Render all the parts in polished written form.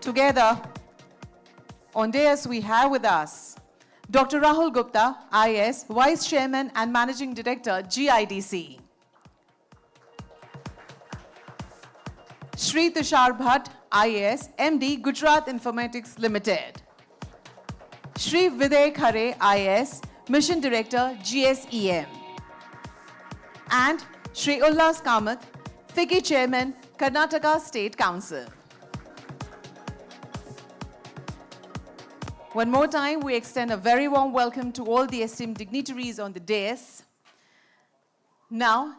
Together, on dais we have with us Dr. Rahul Gupta, IAS, Vice Chairman and Managing Director, GIDC. Shri Tushar Bhatt, IAS, MD, Gujarat Informatics Limited. Shri Videy Khare, IAS, Mission Director, GSEM. And Shri Ullas Kamath, FICCI Chairman, Karnataka State Council. One more time, we extend a very warm welcome to all the esteemed dignitaries on the dais. Now,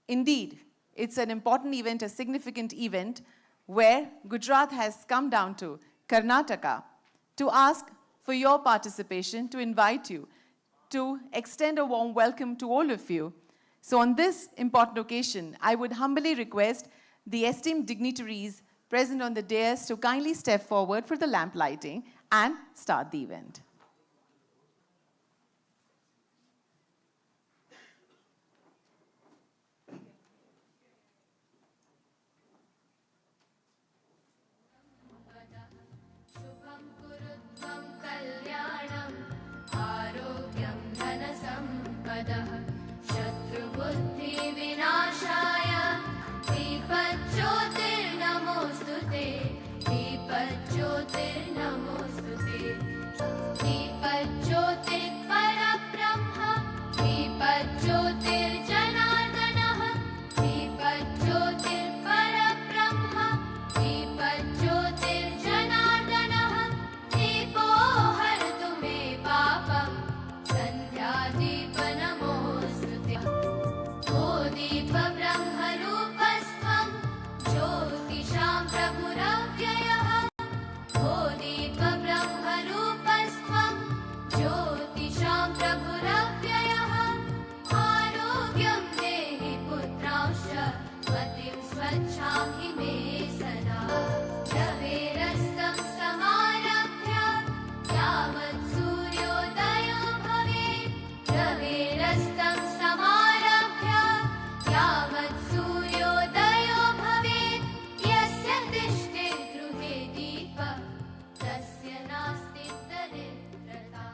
indeed, it's an important event, a significant event, where Gujarat has come down to Karnataka to ask for your participation, to invite you, to extend a warm welcome to all of you. So on this important occasion, I would humbly request the esteemed dignitaries present on the dais to kindly step forward for the lamp lighting and start the event.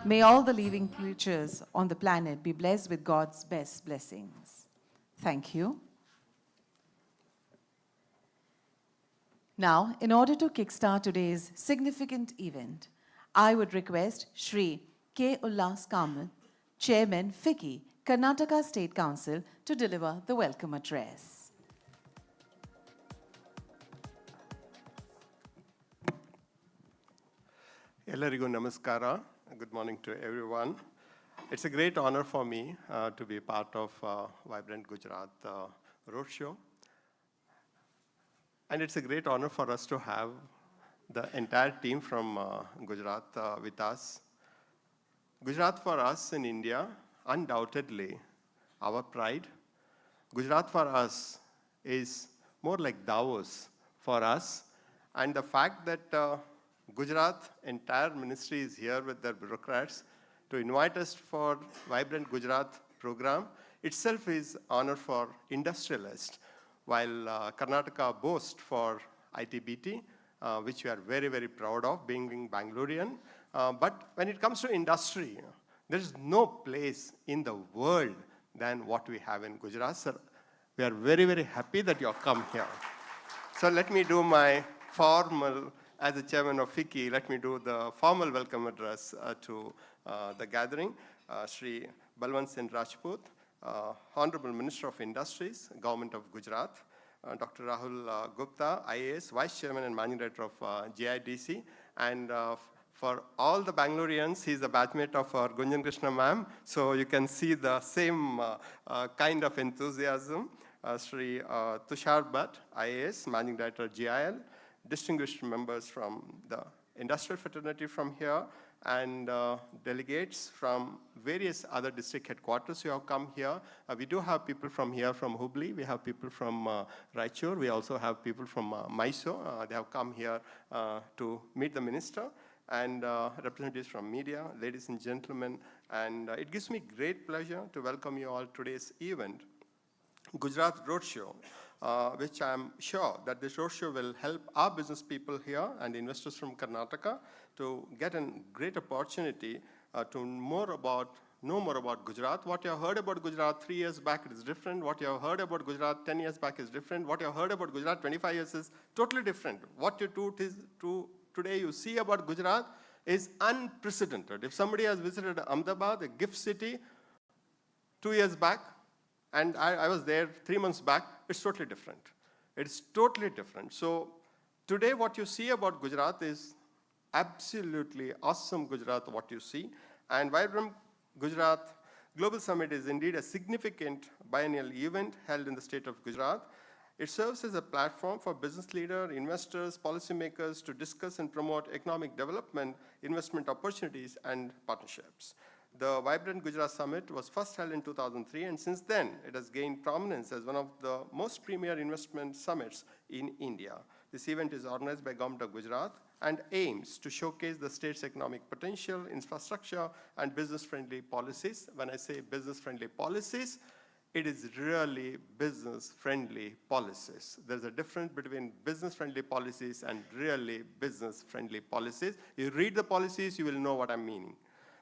May all the living creatures on the planet be blessed with God's best blessings. Thank you. Now, in order to kickstart today's significant event, I would request Shri K. Ullas Kamath, Chairman, FICCI, Karnataka State Council, to deliver the welcome address. Ellarigu namaskara. Good morning to everyone. It's a great honor for me to be part of Vibrant Gujarat Roadshow. And it's a great honor for us to have the entire team from Gujarat with us. Gujarat for us in India, undoubtedly our pride. Gujarat for us is more like Davos for us. And the fact that Gujarat entire ministry is here with their bureaucrats to invite us for Vibrant Gujarat program itself is honor for industrialists, while Karnataka boasts for ITBT, which we are very, very proud of being Bengalurian. But when it comes to industry, there is no place in the world than what we have in Gujarat. So we are very, very happy that you have come here. So let me do my formal, as the chairman of FICCI, let me do the formal welcome address to the gathering. Shri Balvantsinh Rajput, Hon'ble Minister of Industries, Government of Gujarat. Dr. Rahul Gupta, IAS, Vice Chairman and Managing Director of GIDC. And for all the Bangaloreans, he's a batchmate of our Gunjan Krishna ma'am. So you can see the same kind of enthusiasm. Shri Tushar Bhatt, IAS, Managing Director, GIL. Distinguished members from the industrial fraternity from here, and delegates from various other district headquarters who have come here. We do have people from here, from Hon'ble. We have people from Raichur. We also have people from Mysore. They have come here to meet the minister, and representatives from media, ladies and gentlemen. And it gives me great pleasure to welcome you all to today's event, Gujarat Roadshow. which I'm sure that this roadshow will help our business people here and investors from Karnataka to get a great opportunity to know more about Gujarat. What you have heard about Gujarat 3 years back, it is different. What you have heard about Gujarat 10 years back is different. What you have heard about Gujarat 25 years is totally different. What today you see about Gujarat is unprecedented. If somebody has visited Ahmedabad, a gift city, 2 years back, and I was there 3 months back, it's totally different. It's totally different. So today what you see about Gujarat is absolutely awesome Gujarat, what you see. And Vibrant Gujarat Global Summit is indeed a significant biennial event held in the state of Gujarat. It serves as a platform for business leaders, investors, policymakers to discuss and promote economic development, investment opportunities, and partnerships. The Vibrant Gujarat Summit was first held in 2003, and since then, it has gained prominence as one of the most premier investment summits in India. This event is organized by Government of Gujarat and aims to showcase the state's economic potential, infrastructure, and business-friendly policies. When I say business-friendly policies, it is really business-friendly policies. There's a difference between business-friendly policies and really business-friendly policies. You read the policies, you will know what I'm meaning.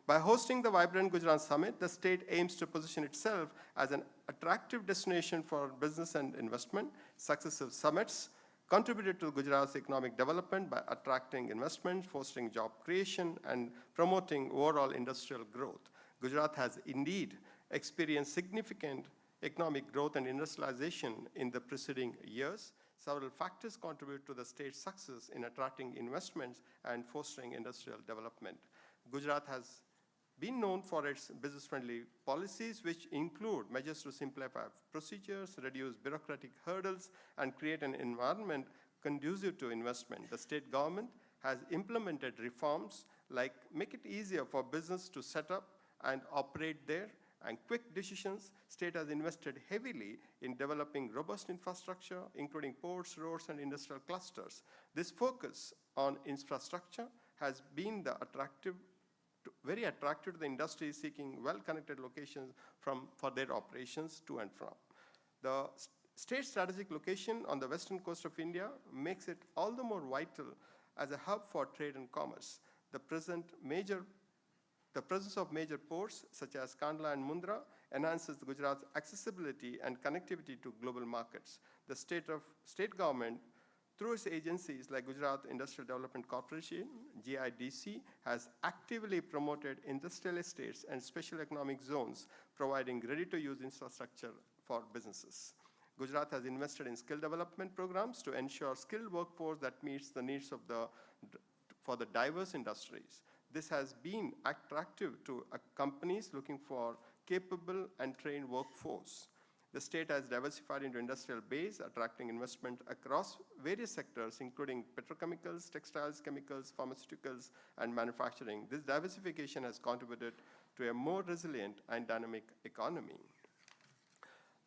By hosting the Vibrant Gujarat Summit, the state aims to position itself as an attractive destination for business and investment. Successive summits contributed to Gujarat's economic development by attracting investment, fostering job creation, and promoting overall industrial growth. Gujarat has indeed experienced significant economic growth and industrialization in the preceding years. Several factors contribute to the state's success in attracting investments and fostering industrial development. Gujarat has been known for its business-friendly policies, which include measures to simplify procedures, reduce bureaucratic hurdles, and create an environment conducive to investment. The state government has implemented reforms like make it easier for business to set up and operate there, and quick decisions. State has invested heavily in developing robust infrastructure, including ports, roads, and industrial clusters. This focus on infrastructure has been very attractive to the industry seeking well-connected locations for their operations to and from. The state's strategic location on the western coast of India makes it all the more vital as a hub for trade and commerce. The presence of major ports such as Kandla and Mundra enhances Gujarat's accessibility and connectivity to global markets. The state government, through its agencies like Gujarat Industrial Development Corporation, GIDC, has actively promoted industrial estates and special economic zones, providing ready-to-use infrastructure for businesses. Gujarat has invested in skill development programs to ensure skilled workforce that meets the needs for the diverse industries. This has been attractive to companies looking for capable and trained workforce. The state has diversified into industrial base, attracting investment across various sectors, including petrochemicals, textiles, chemicals, pharmaceuticals, and manufacturing. This diversification has contributed to a more resilient and dynamic economy.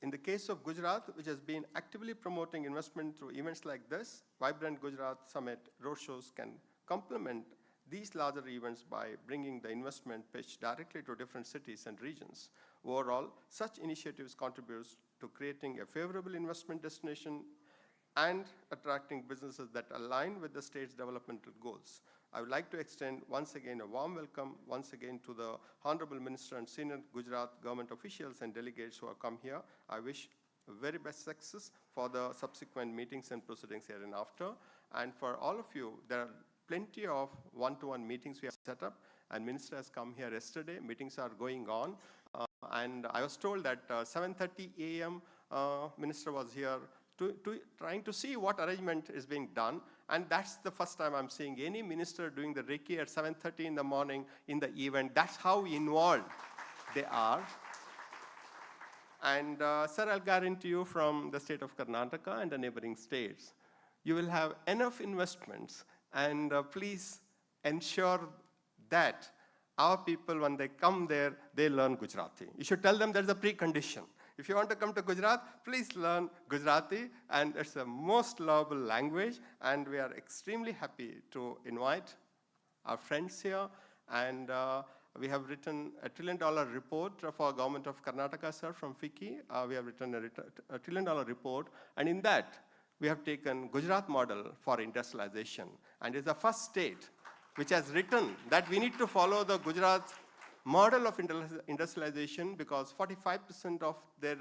In the case of Gujarat, which has been actively promoting investment through events like this, Vibrant Gujarat Summit roadshows can complement these larger events by bringing the investment pitch directly to different cities and regions. Overall, such initiatives contribute to creating a favorable investment destination and attracting businesses that align with the state's developmental goals. I would like to extend once again a warm welcome to the Honorable Minister and senior Gujarat government officials and delegates who have come here. I wish very best success for the subsequent meetings and proceedings hereinafter. And for all of you, there are plenty of one-to-one meetings we have set up, and Minister has come here yesterday. Meetings are going on, and I was told that 7:30 a.m. Minister was here trying to see what arrangement is being done, and that's the first time I'm seeing any minister doing the Reiki at 7:30 in the morning in the event. That's how involved they are. And sir, I'll guarantee you from the state of Karnataka and the neighboring states, you will have enough investments. And please ensure that our people, when they come there, they learn Gujarati. You should tell them there's a precondition. If you want to come to Gujarat, please learn Gujarati, and it's a most lovable language, and we are extremely happy to invite our friends here. And We have written a $1 trillion report for government of Karnataka, sir, from FICCI. We have written a $1 trillion report, and in that, we have taken Gujarat model for industrialization. And it's the first state which has written that we need to follow the Gujarat model of industrialization because 45% of their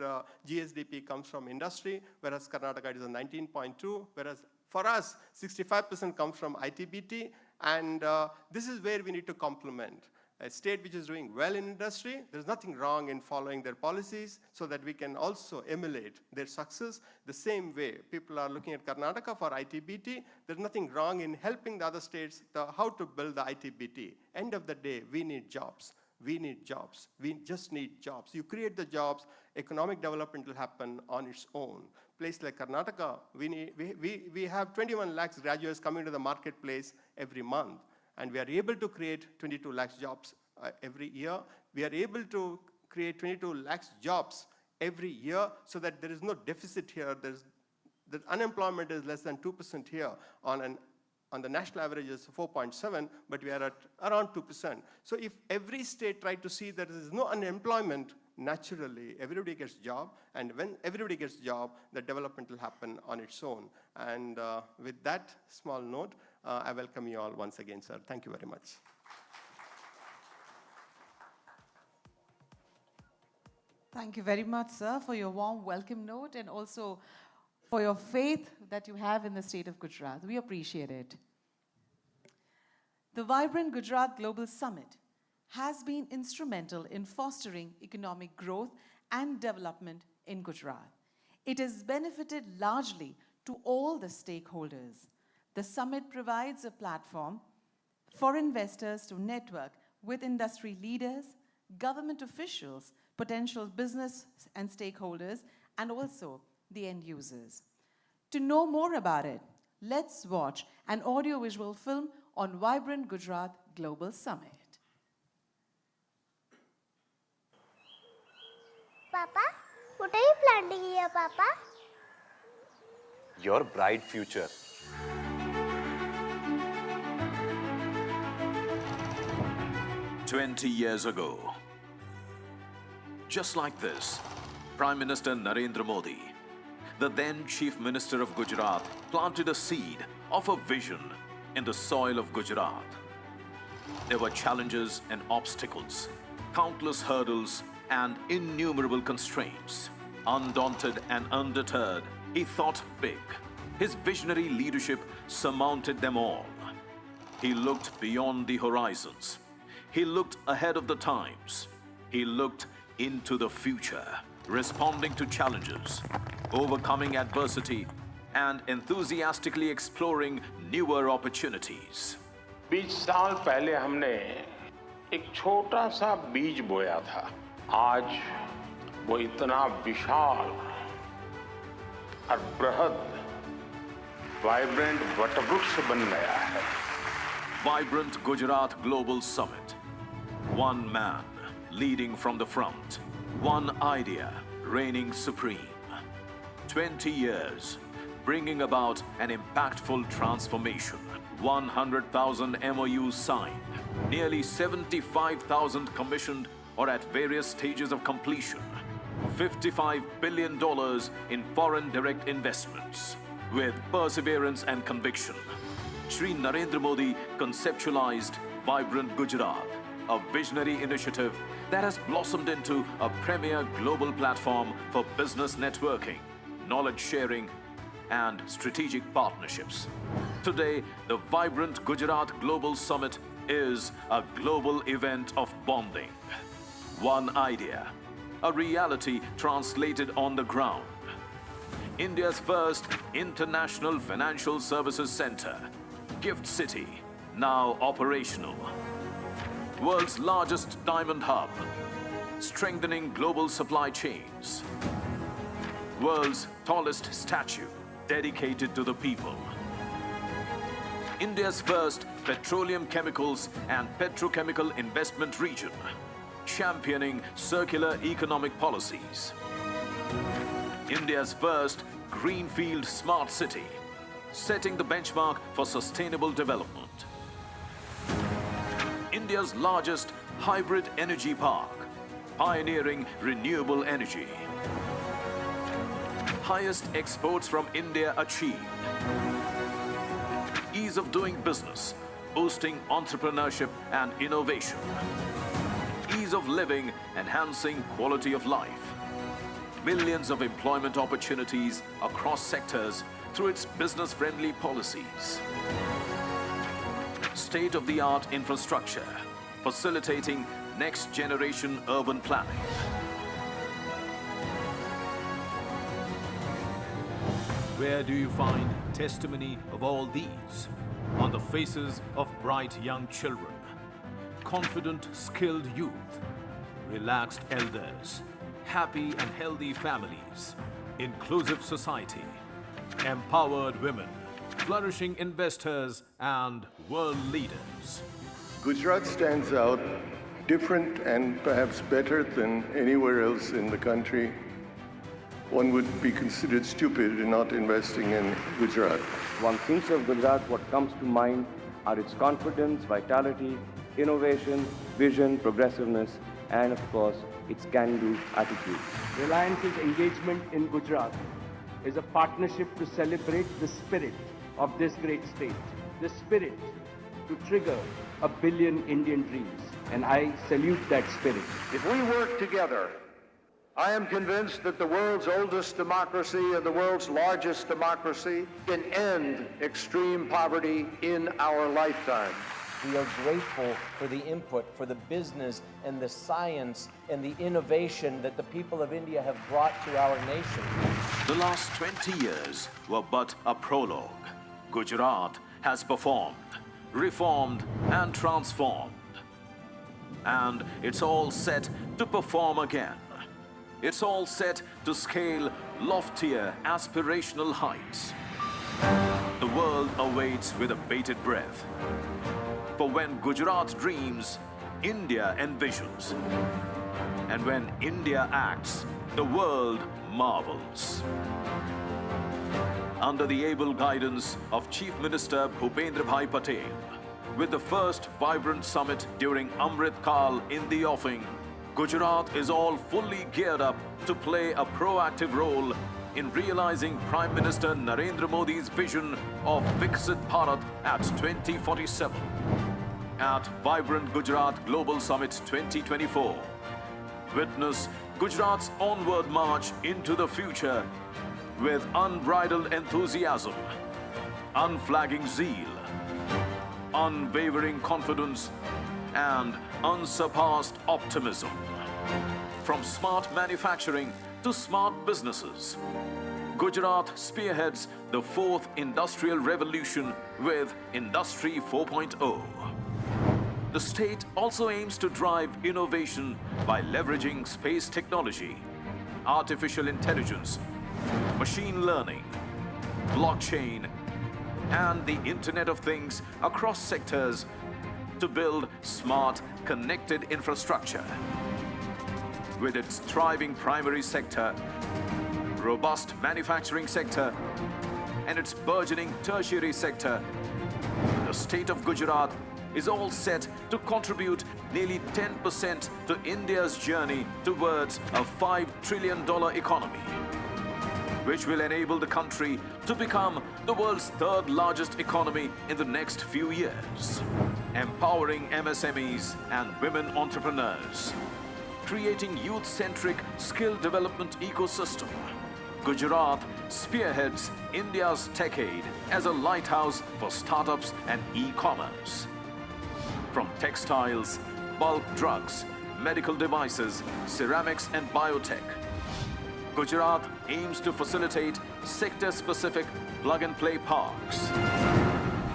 GSDP comes from industry, whereas Karnataka is a 19.2, whereas for us, 65% comes from ITBT, and this is where we need to complement. A state which is doing well in industry, there's nothing wrong in following their policies so that we can also emulate their success. The same way people are looking at Karnataka for ITBT, there's nothing wrong in helping the other states how to build the ITBT. End of the day, we need jobs. We need jobs. We just need jobs. You create the jobs, economic development will happen on its own. Place like Karnataka, we have 21 lakhs graduates coming to the marketplace every month. And we are able to create 22 lakhs jobs every year. We are able to create 22 lakhs jobs every year so that there is no deficit here. The unemployment is less than 2% here. On the national average is 4.7, but we are at around 2%. So if every state tried to see that there is no unemployment, naturally everybody gets job, and when everybody gets job, the development will happen on its own. And with that small note, I welcome you all once again, sir. Thank you very much. Thank you very much, sir, for your warm welcome note and also for your faith that you have in the state of Gujarat. We appreciate it. The Vibrant Gujarat Global Summit has been instrumental in fostering economic growth and development in Gujarat. It has benefited largely to all the stakeholders. The summit provides a platform for investors to network with industry leaders, government officials, potential business and stakeholders, and also the end users. To know more about it, let's watch an audio-visual film on Vibrant Gujarat Global Summit. Papa, what are you planting here, Papa? Your bright future. "20 years ago, just like this, Prime Minister Narendra Modi, the then Chief Minister of Gujarat, planted a seed of a vision in the soil of Gujarat. There were challenges and obstacles, countless hurdles and innumerable constraints. Undaunted and undeterred, he thought big. His visionary leadership surmounted them all. He looked beyond the horizons. He looked ahead of the times. He looked into the future, responding to challenges, overcoming adversity, and enthusiastically exploring newer opportunities. 20 साल पहले हमने एक छोटा सा बीज बोया था। आज वो इतना विशाल और बृहद वाइब्रेंट वटवृक्ष बन गया है। Vibrant Gujarat Global Summit. One man leading from the front. One idea reigning supreme. 20 years bringing about an impactful transformation. 100,000 MOUs signed. Nearly 75,000 commissioned or at various stages of completion. $55 billion in foreign direct investments. With perseverance and conviction, Shri Narendra Modi conceptualized Vibrant Gujarat, a visionary initiative that has blossomed into a premier global platform for business networking, knowledge sharing, and strategic partnerships. Today, the Vibrant Gujarat Global Summit is a global event of bonding. One idea, a reality translated on the ground. India's first international financial services center, Gift City, now operational. World's largest diamond hub, strengthening global supply chains. World's tallest statue, dedicated to the people. India's first petroleum chemicals and petrochemical investment region, championing circular economic policies. India's first greenfield smart city, setting the benchmark for sustainable development. India's largest Hybrid Energy Park, pioneering renewable energy. Highest exports from India achieved. Ease of doing business, boosting entrepreneurship and innovation. Ease of living, enhancing quality of life. Millions of employment opportunities across sectors through its business-friendly policies. State-of-the-art infrastructure, facilitating next-generation urban planning. Where do you find testimony of all these? On the faces of bright young children, confident, skilled youth, relaxed elders, happy and healthy families, inclusive society, empowered women, flourishing investors, and world leaders. Gujarat stands out different and perhaps better than anywhere else in the country. One would be considered stupid in not investing in Gujarat. One thinks of Gujarat, what comes to mind are its confidence, vitality, innovation, vision, progressiveness, and of course, its can-do attitude. Reliance's engagement in Gujarat is a partnership to celebrate the spirit of this great state, the spirit to trigger 1 billion Indian dreams, and I salute that spirit. If we work together, I am convinced that the world's oldest democracy and the world's largest democracy can end extreme poverty in our lifetime. We are grateful for the input, for the business and the science and the innovation that the people of India have brought to our nation. The last 20 years were but a prologue. Gujarat has performed, reformed, and transformed. And it's all set to perform again. It's all set to scale loftier aspirational heights. The world awaits with a bated breath. For when Gujarat dreams, India envisions. And when India acts, the world marvels. Under the able guidance of Chief Minister Bhupendra Bhai Patel, with the first vibrant summit during Amrit Kal in the offing, Gujarat is all fully geared up to play a proactive role in realizing Prime Minister Narendra Modi's vision of Viksit Bharat at 2047. At Vibrant Gujarat Global Summit 2024, witness Gujarat's onward march into the future with unbridled enthusiasm, unflagging zeal, unwavering confidence, and unsurpassed optimism. From smart manufacturing to smart businesses, Gujarat spearheads the fourth industrial revolution with Industry 4.0. The state also aims to drive innovation by leveraging space technology, artificial intelligence, machine learning, blockchain, and the Internet of Things across sectors to build smart, connected infrastructure. With its thriving primary sector, robust manufacturing sector, and its burgeoning tertiary sector, the state of Gujarat is all set to contribute nearly 10% to India's journey towards a $5 trillion economy, which will enable the country to become the world's third largest economy in the next few years, empowering MSMEs and women entrepreneurs, creating youth-centric skill development ecosystem. Gujarat spearheads India's Techade as a lighthouse for startups and e-commerce. From textiles, bulk drugs, medical devices, ceramics and biotech, Gujarat aims to facilitate sector-specific plug-and-play parks.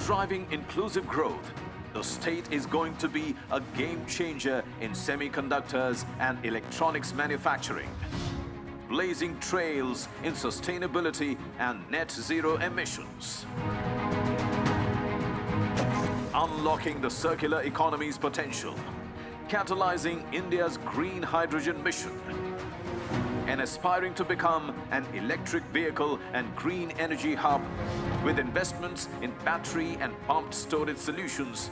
Driving inclusive growth, the state is going to be a game changer in semiconductors and electronics manufacturing, blazing trails in sustainability and net zero emissions, unlocking the circular economy's potential, catalyzing India's green hydrogen mission, and aspiring to become an electric vehicle and green energy hub with investments in battery and pumped storage solutions,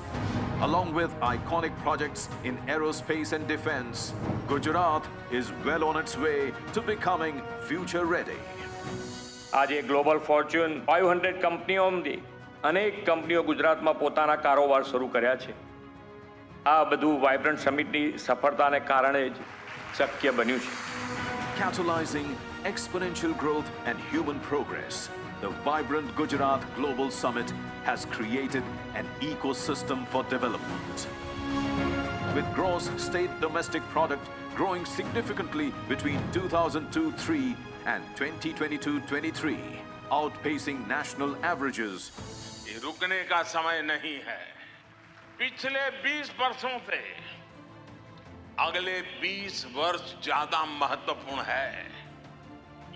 Along with iconic projects in aerospace and defense, Gujarat is well on its way to becoming future ready. આજે global Fortune 500 કંપનીઓમાંથી અનેક કંપનીઓ ગુજરાતમાં પોતાના કારોબાર શરૂ કર્યા છે. આ બધું વાઇબ્રન્ટ સમિટની સફળતાને કારણે જ શક્ય બન્યું છે. Catalyzing exponential growth and human progress, the Vibrant Gujarat Global Summit has created an ecosystem for development. With gross state domestic product growing significantly between 2002-03 and 2022-23, outpacing national averages. ये रुकने का समय नहीं है. पिछले 20 वर्षों से अगले 20 वर्ष ज्यादा महत्वपूर्ण है.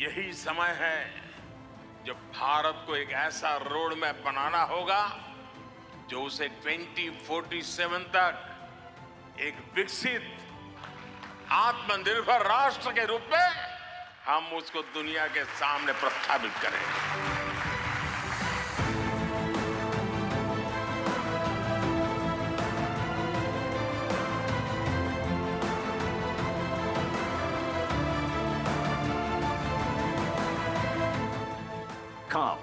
यही समय है जब भारत को एक ऐसा रोड मैप बनाना होगा जो उसे 2047 तक एक विकसित आत्मनिर्भर राष्ट्र के रूप में हम उसको दुनिया के सामने प्रस्थापित करें. Come,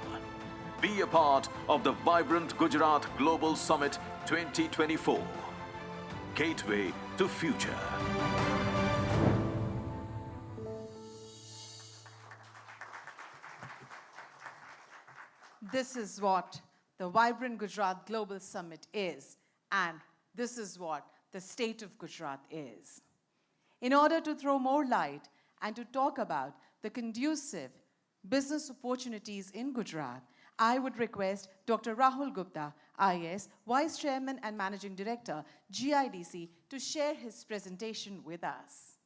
be a part of the Vibrant Gujarat Global Summit 2024. Gateway to future. This is what the Vibrant Gujarat Global Summit is, and this is what the state of Gujarat is. In order to throw more light and to talk about the conducive business opportunities in Gujarat, I would request Dr. Rahul Gupta, IAS, Vice Chairman and Managing Director, GIDC, to share his presentation with us.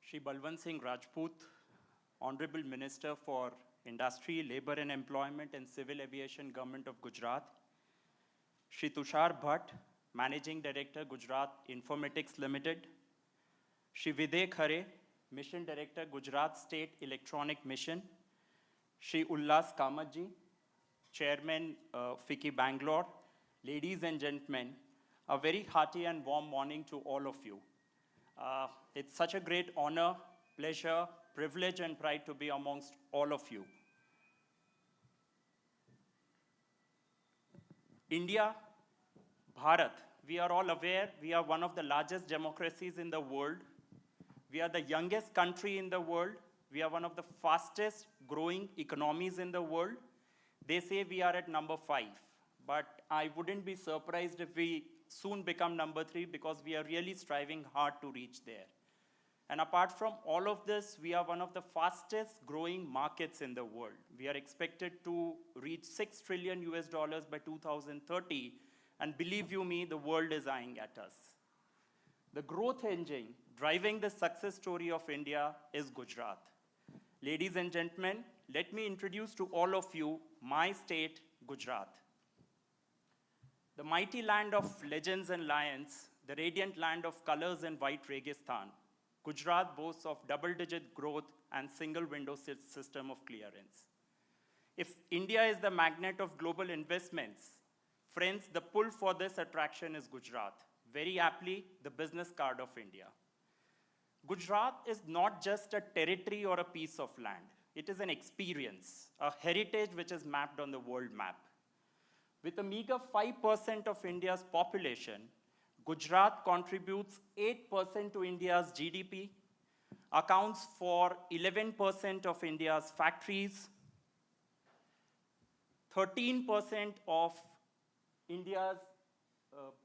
Shri Balvantsinh Rajput, Honorable Minister for Industry, Labour and Employment and Civil Aviation, Government of Gujarat. Shri Tushar Bhatt, Managing Director, Gujarat Informatics Limited. Shri Videh Khare, Mission Director, Gujarat State Electronic Mission. Shri Ullas Kamatji, Chairman, FICCI Bangalore. Ladies and gentlemen, a very hearty and warm morning to all of you. It's such a great honor, pleasure, privilege, and pride to be amongst all of you. India, Bharat, we are all aware we are one of the largest democracies in the world. We are the youngest country in the world. We are one of the fastest growing economies in the world. They say we are at number 5, but I wouldn't be surprised if we soon become number 3 because we are really striving hard to reach there. And apart from all of this, we are one of the fastest growing markets in the world. We are expected to reach $6 trillion by 2030. And believe you me, the world is eyeing at us. The growth engine driving the success story of India is Gujarat. Ladies and gentlemen, let me introduce to all of you my state, Gujarat. The mighty land of legends and lions, the radiant land of colors and white Registan, Gujarat boasts of double-digit growth and single-window system of clearance. If India is the magnet of global investments, friends, the pull for this attraction is Gujarat. Very aptly, the business card of India. Gujarat is not just a territory or a piece of land. It is an experience, a heritage which is mapped on the world map. With a meager 5% of India's population, Gujarat contributes 8% to India's GDP, accounts for 11% of India's factories, 13% of India's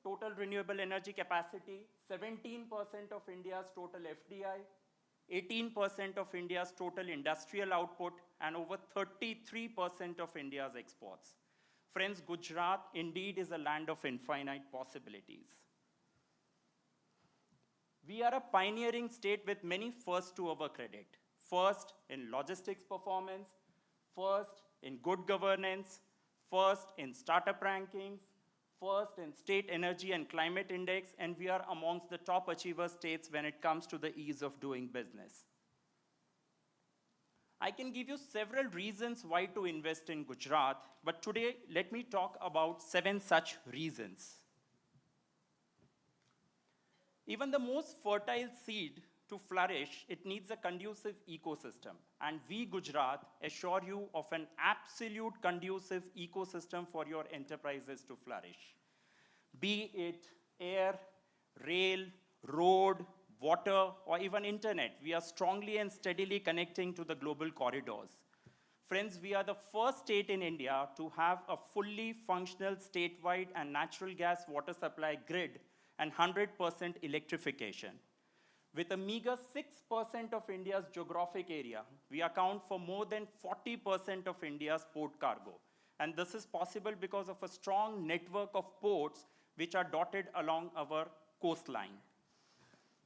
total renewable energy capacity, 17% of India's total FDI, 18% of India's total industrial output, and over 33% of India's exports. Friends, Gujarat indeed is a land of infinite possibilities. We are a pioneering state with many firsts to our credit. First in logistics performance, first in good governance, first in startup rankings, first in State Energy and Climate Index, and we are amongst the top achiever states when it comes to the ease of doing business. I can give you several reasons why to invest in Gujarat, but today let me talk about 7 such reasons. Even the most fertile seed to flourish, it needs a conducive ecosystem. And we, Gujarat, assure you of an absolute conducive ecosystem for your enterprises to flourish. Be it air, rail, road, water, or even internet, we are strongly and steadily connecting to the global corridors. Friends, we are the first state in India to have a fully functional statewide and natural gas water supply grid and 100% electrification. With a meager 6% of India's geographic area, we account for more than 40% of India's port cargo. And this is possible because of a strong network of ports which are dotted along our coastline.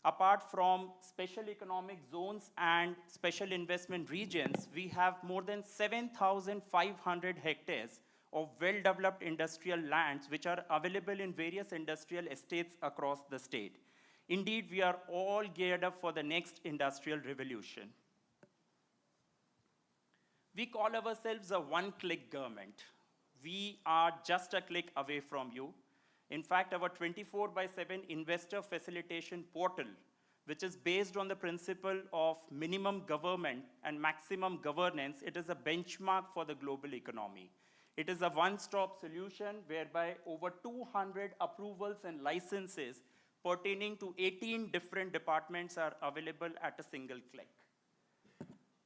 Apart from special economic zones and special investment regions, we have more than 7,500 hectares of well-developed industrial lands which are available in various industrial estates across the state. Indeed, we are all geared up for the next industrial revolution. We call ourselves a one-click government. We are just a click away from you. In fact, our 24/7 investor facilitation portal, which is based on the principle of minimum government and maximum governance, it is a benchmark for the global economy. It is a one-stop solution whereby over 200 approvals and licenses pertaining to 18 different departments are available at a single click.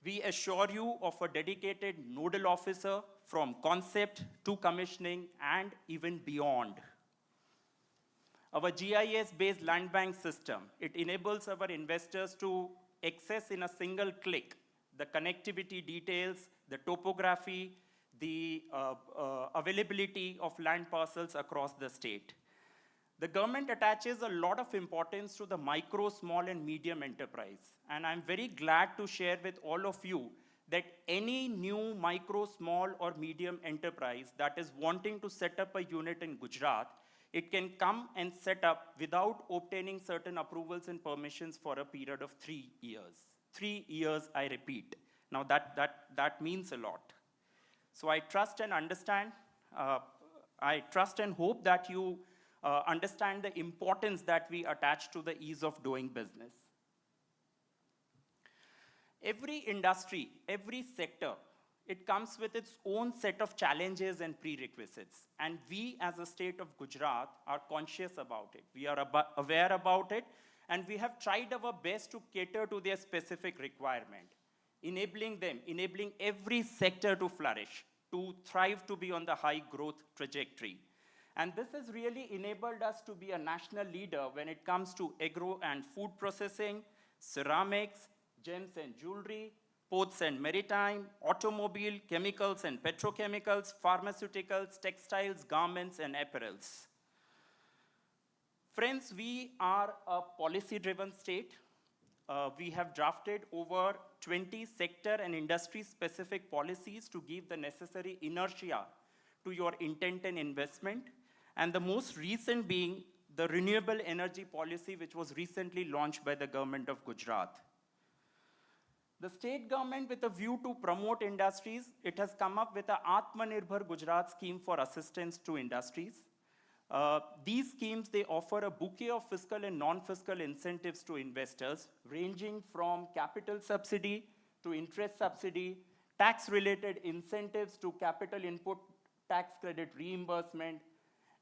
We assure you of a dedicated nodal officer from concept to commissioning and even beyond. Our GIS-based land bank system, it enables our investors to access in a single click the connectivity details, the topography, the availability of land parcels across the state. The government attaches a lot of importance to the micro, small, and medium enterprise. And I'm very glad to share with all of you that any new micro, small, or medium enterprise that is wanting to set up a unit in Gujarat, it can come and set up without obtaining certain approvals and permissions for a period of 3 years. 3 years, I repeat. Now that means a lot. So I trust and understand, I trust and hope that you understand the importance that we attach to the ease of doing business. Every industry, every sector, it comes with its own set of challenges and prerequisites. And we as a state of Gujarat are conscious about it. We are aware about it, and we have tried our best to cater to their specific requirement, enabling every sector to flourish, to thrive, to be on the high growth trajectory. And this has really enabled us to be a national leader when it comes to agro and food processing, ceramics, gems and jewelry, ports and maritime, automobile, chemicals and petrochemicals, pharmaceuticals, textiles, garments, and apparels. Friends, we are a policy-driven state. We have drafted over 20 sector and industry-specific policies to give the necessary inertia to your intent and investment. And the most recent being the renewable energy policy, which was recently launched by the government of Gujarat. The state government, with a view to promote industries, it has come up with the Atmanirbhar Gujarat scheme for assistance to industries. These schemes, they offer a bouquet of fiscal and non-fiscal incentives to investors, ranging from capital subsidy to interest subsidy, tax-related incentives to capital input tax credit reimbursement,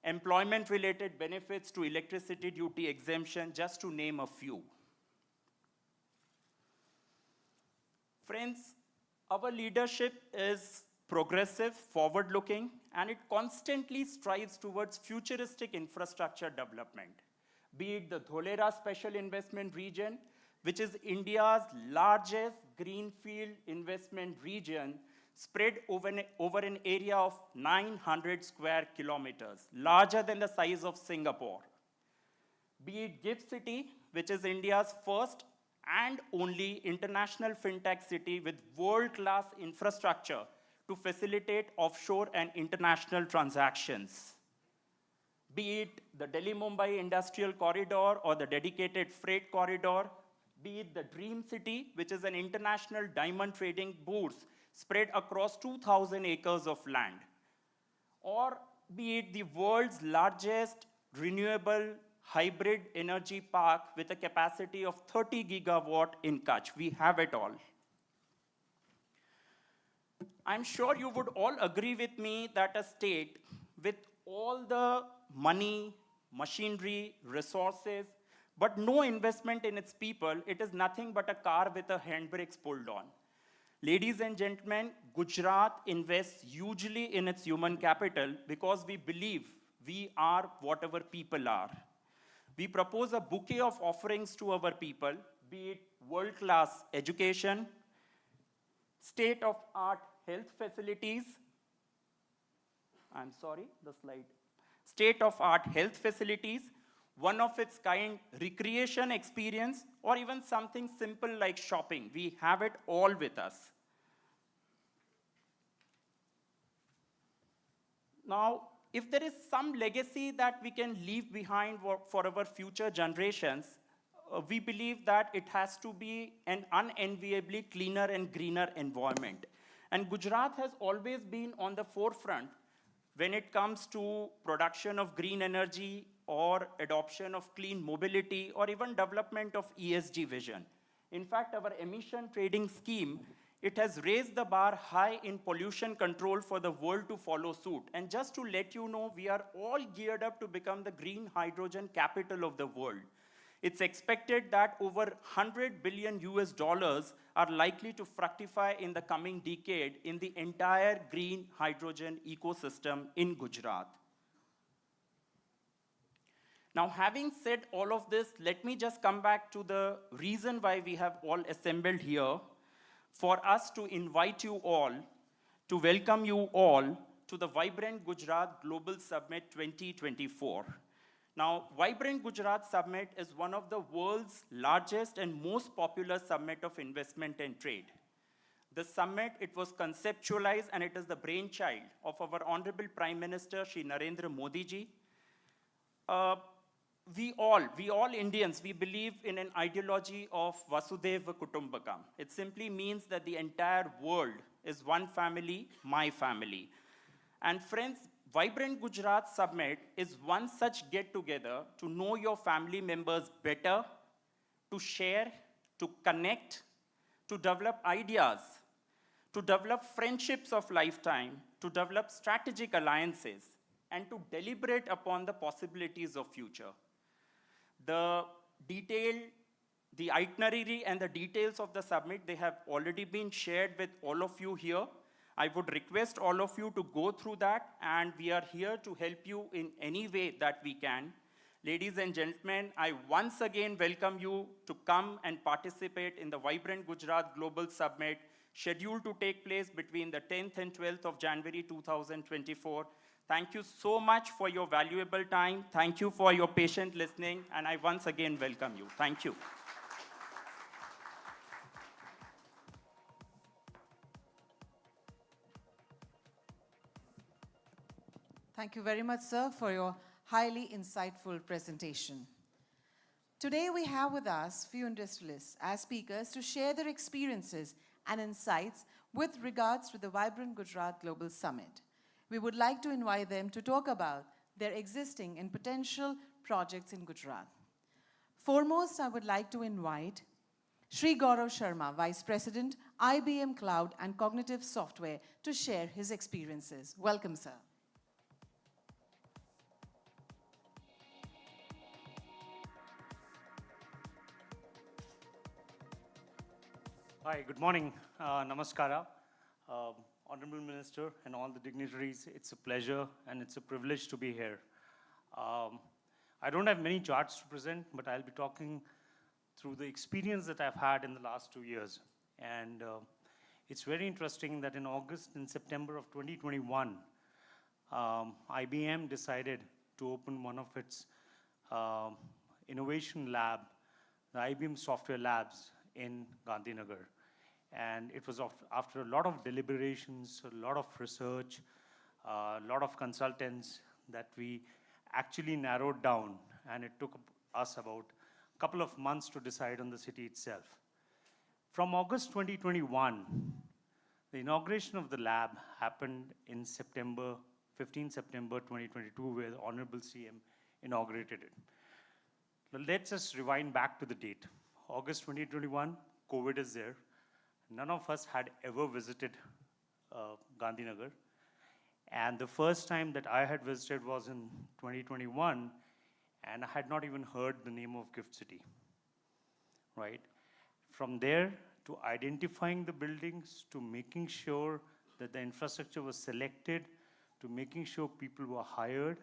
employment-related benefits to electricity duty exemption, just to name a few. Friends, our leadership is progressive, forward-looking, and it constantly strives towards futuristic infrastructure development. Be it the Dholera Special Investment Region, which is India's largest greenfield investment region, spread over an area of 900 square kilometers, larger than the size of Singapore. Be it GIFT City, which is India's first and only international fintech city with world-class infrastructure to facilitate offshore and international transactions. be it the Delhi-Mumbai Industrial Corridor or the dedicated freight corridor, be it the Dream City, which is an international diamond trading bourse spread across 2,000 acres of land, or be it the world's largest renewable hybrid energy park with a capacity of 30 gigawatt in Kutch. We have it all. I'm sure you would all agree with me that a state with all the money, machinery, resources, but no investment in its people, it is nothing but a car with a handbrakes pulled on. Ladies and gentlemen, Gujarat invests hugely in its human capital because we believe we are what our people are. We propose a bouquet of offerings to our people, be it world-class education, state-of-art health facilities, state-of-art health facilities, one of its kind recreation experience, or even something simple like shopping. We have it all with us. Now, if there is some legacy that we can leave behind for our future generations, we believe that it has to be an unenviably cleaner and greener environment. And Gujarat has always been on the forefront when it comes to production of green energy or adoption of clean mobility or even development of ESG vision. In fact, our emission trading scheme, it has raised the bar high in pollution control for the world to follow suit. And just to let you know, we are all geared up to become the green hydrogen capital of the world. It's expected that over 100 billion US dollars are likely to fructify in the coming decade in the entire green hydrogen ecosystem in Gujarat. Now, having said all of this, let me just come back to the reason why we have all assembled here, for us to invite you all, to welcome you all to the Vibrant Gujarat Global Summit 2024. Now, Vibrant Gujarat Summit is one of the world's largest and most popular summit of investment and trade. The summit, it was conceptualized and it is the brainchild of our Honorable Prime Minister, Shri Narendra Modi ji. We all Indians, we believe in an ideology of Vasudhaiva Kutumbakam. It simply means that the entire world is one family, my family. And friends, Vibrant Gujarat Summit is one such get-together to know your family members better, to share, to connect, to develop ideas, to develop friendships of lifetime, to develop strategic alliances, and to deliberate upon the possibilities of future. The itinerary and the details of the summit, they have already been shared with all of you here. I would request all of you to go through that, and we are here to help you in any way that we can. Ladies and gentlemen, I once again welcome you to come and participate in the Vibrant Gujarat Global Summit, scheduled to take place between the 10th and 12th of January 2024. Thank you so much for your valuable time. Thank you for your patient listening, and I once again welcome you. Thank you. Thank you very much, sir, for your highly insightful presentation. Today we have with us few industrialists as speakers to share their experiences and insights with regards to the Vibrant Gujarat Global Summit. We would like to invite them to talk about their existing and potential projects in Gujarat. Foremost, I would like to invite Shri Gaurav Sharma, Vice President, IBM Cloud and Cognitive Software, to share his experiences. Welcome, sir. Hi, good morning. Namaskara. Honorable Minister and all the dignitaries, it's a pleasure and it's a privilege to be here. I don't have many charts to present, but I'll be talking through the experience that I've had in the last 2 years. And it's very interesting that in August and September of 2021, IBM decided to open one of its innovation lab, the IBM Software Labs in Gandhinagar. And it was after a lot of deliberations, a lot of research, a lot of consultants that we actually narrowed down, and it took us about a couple of months to decide on the city itself. From August 2021, the inauguration of the lab happened in September, 15 September 2022, where the Honorable CM inaugurated it. Now, let's just rewind back to the date. August 2021, COVID is there. None of us had ever visited Gandhinagar. And the first time that I had visited was in 2021, and I had not even heard the name of Gift City, right? From there to identifying the buildings, to making sure that the infrastructure was selected, to making sure people were hired,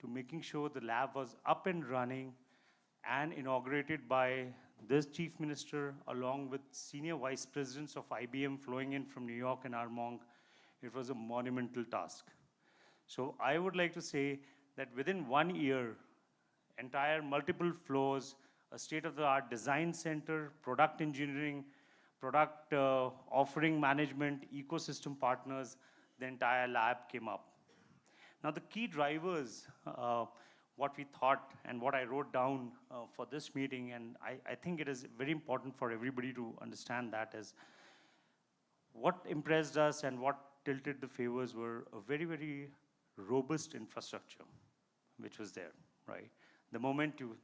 to making sure the lab was up and running and inaugurated by this chief minister along with senior vice presidents of IBM flowing in from New York and Armonk. It was a monumental task. So I would like to say that within 1 year, entire multiple floors, a state-of-the-art design center, product engineering, product offering management, ecosystem partners, the entire lab came up. Now the key drivers, what we thought and what I wrote down for this meeting, and I think it is very important for everybody to understand that, is what impressed us and what tilted the favors were a very, very robust infrastructure, which was there, right? The moment you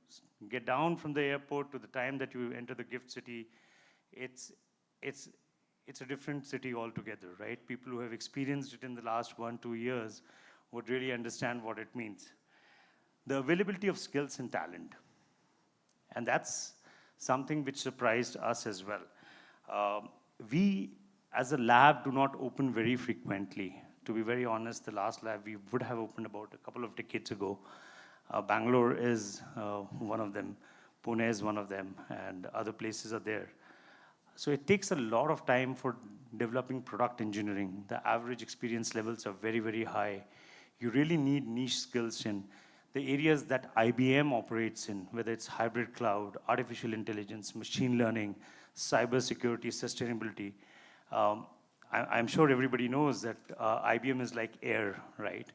get down from the airport to the time that you enter the Gift City, it's a different city altogether, right? People who have experienced it in the last 1-2 years would really understand what it means. The availability of skills and talent. And that's something which surprised us as well. We, as a lab, do not open very frequently. To be very honest, the last lab we would have opened about a couple of decades ago. Bangalore is one of them, Pune is one of them, and other places are there. So it takes a lot of time for developing product engineering. The average experience levels are very, very high. You really need niche skills in the areas that IBM operates in, whether it's hybrid cloud, artificial intelligence, machine learning, cybersecurity, sustainability. I'm sure everybody knows that IBM is like air, right?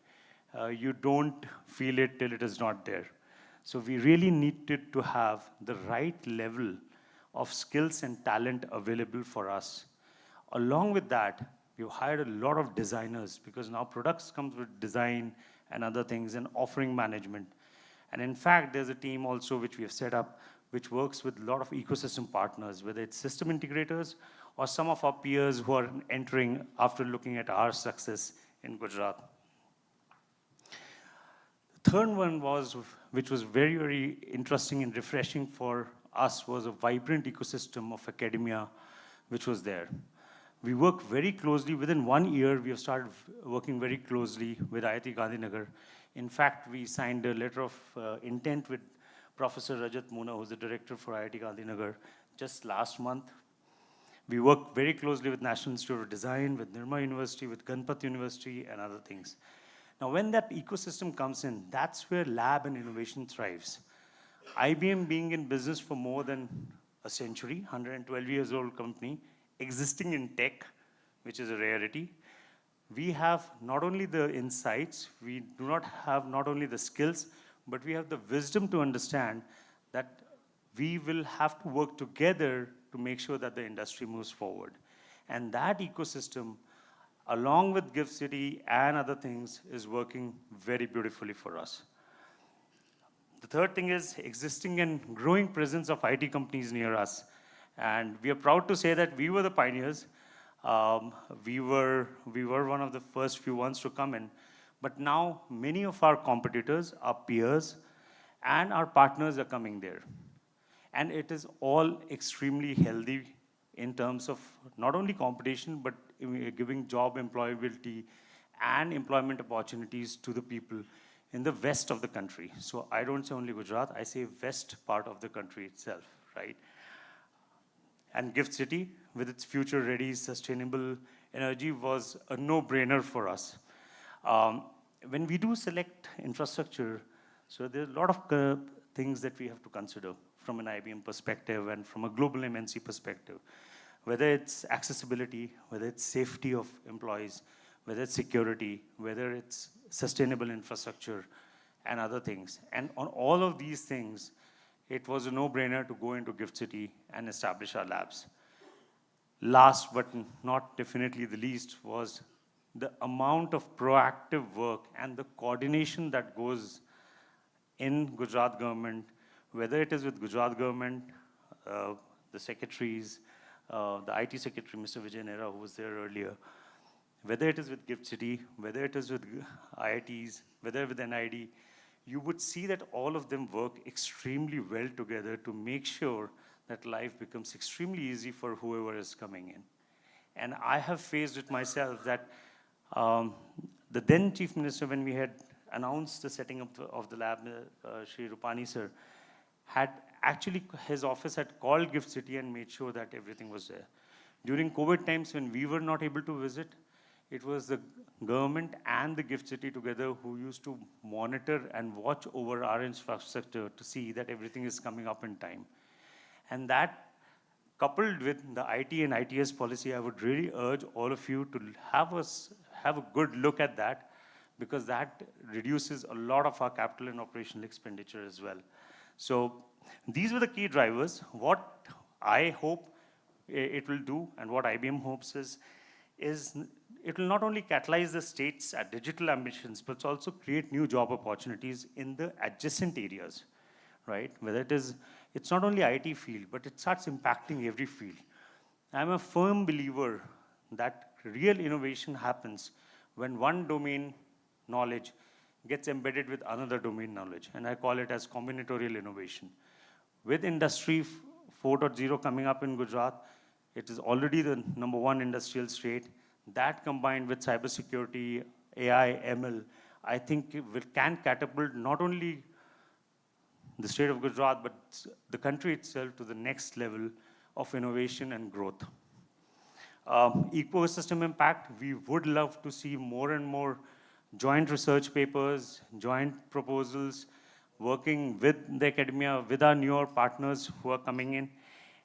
You don't feel it till it is not there. So we really needed to have the right level of skills and talent available for us. Along with that, we've hired a lot of designers because now products comes with design and other things and offering management. And in fact, there's a team also which we have set up which works with a lot of ecosystem partners, whether it's system integrators or some of our peers who are entering after looking at our success in Gujarat. The third one was, which was very, very interesting and refreshing for us, was a vibrant ecosystem of academia which was there. We work very closely. Within 1 year, we have started working very closely with IIT Gandhinagar. In fact, we signed a letter of intent with Professor Rajat Muna, who's the director for IIT Gandhinagar, just last month. We work very closely with National Institute of Design, with Nirma University, with Ganpat University, and other things. Now, when that ecosystem comes in, that's where lab and innovation thrives. IBM being in business for more than a century, 112 years old company, existing in tech, which is a rarity. We have not only the insights, we do not have not only the skills, but we have the wisdom to understand that we will have to work together to make sure that the industry moves forward. And that ecosystem, along with Gift City and other things, is working very beautifully for us. The third thing is existing and growing presence of IT companies near us. And we are proud to say that we were the pioneers. We were one of the first few ones to come in. But now many of our competitors, our peers, and our partners are coming there. And it is all extremely healthy in terms of not only competition, but giving job employability and employment opportunities to the people in the west of the country. So I don't say only Gujarat, I say west part of the country itself, right? And Gift City, with its future-ready, sustainable energy, was a no-brainer for us. When we do select infrastructure, so there are a lot of things that we have to consider from an IBM perspective and from a global MNC perspective. Whether it's accessibility, whether it's safety of employees, whether it's security, whether it's sustainable infrastructure, and other things. And on all of these things, it was a no-brainer to go into Gift City and establish our labs. Last but not definitely the least was the amount of proactive work and the coordination that goes in Gujarat government, whether it is with Gujarat government, the secretaries, the IT secretary, Mr. Vijay Nehra, who was there earlier, whether it is with Gift City, whether it is with IITs, whether with NID, you would see that all of them work extremely well together to make sure that life becomes extremely easy for whoever is coming in. And I have faced it myself that the then Chief Minister, when we had announced the setting up of the lab, Shri Rupani sir, had actually, his office had called Gift City and made sure that everything was there. During COVID times when we were not able to visit, it was the government and the Gift City together who used to monitor and watch over our infrastructure to see that everything is coming up in time. And that, coupled with the IT and ITS policy, I would really urge all of you to have a good look at that, because that reduces a lot of our capital and operational expenditure as well. So these were the key drivers. What I hope it will do, and what IBM hopes is it will not only catalyze the state's digital ambitions, but also create new job opportunities in the adjacent areas, right? Whether it's not only IT field, but it starts impacting every field. I'm a firm believer that real innovation happens when one domain knowledge gets embedded with another domain knowledge, and I call it as combinatorial innovation. With Industry 4.0 coming up in Gujarat, it is already the #1 industrial state. That combined with cybersecurity, AI, ML, I think can catapult not only the state of Gujarat, but the country itself to the next level of innovation and growth. Ecosystem impact, we would love to see more and more joint research papers, joint proposals, working with the academia, with our newer partners who are coming in.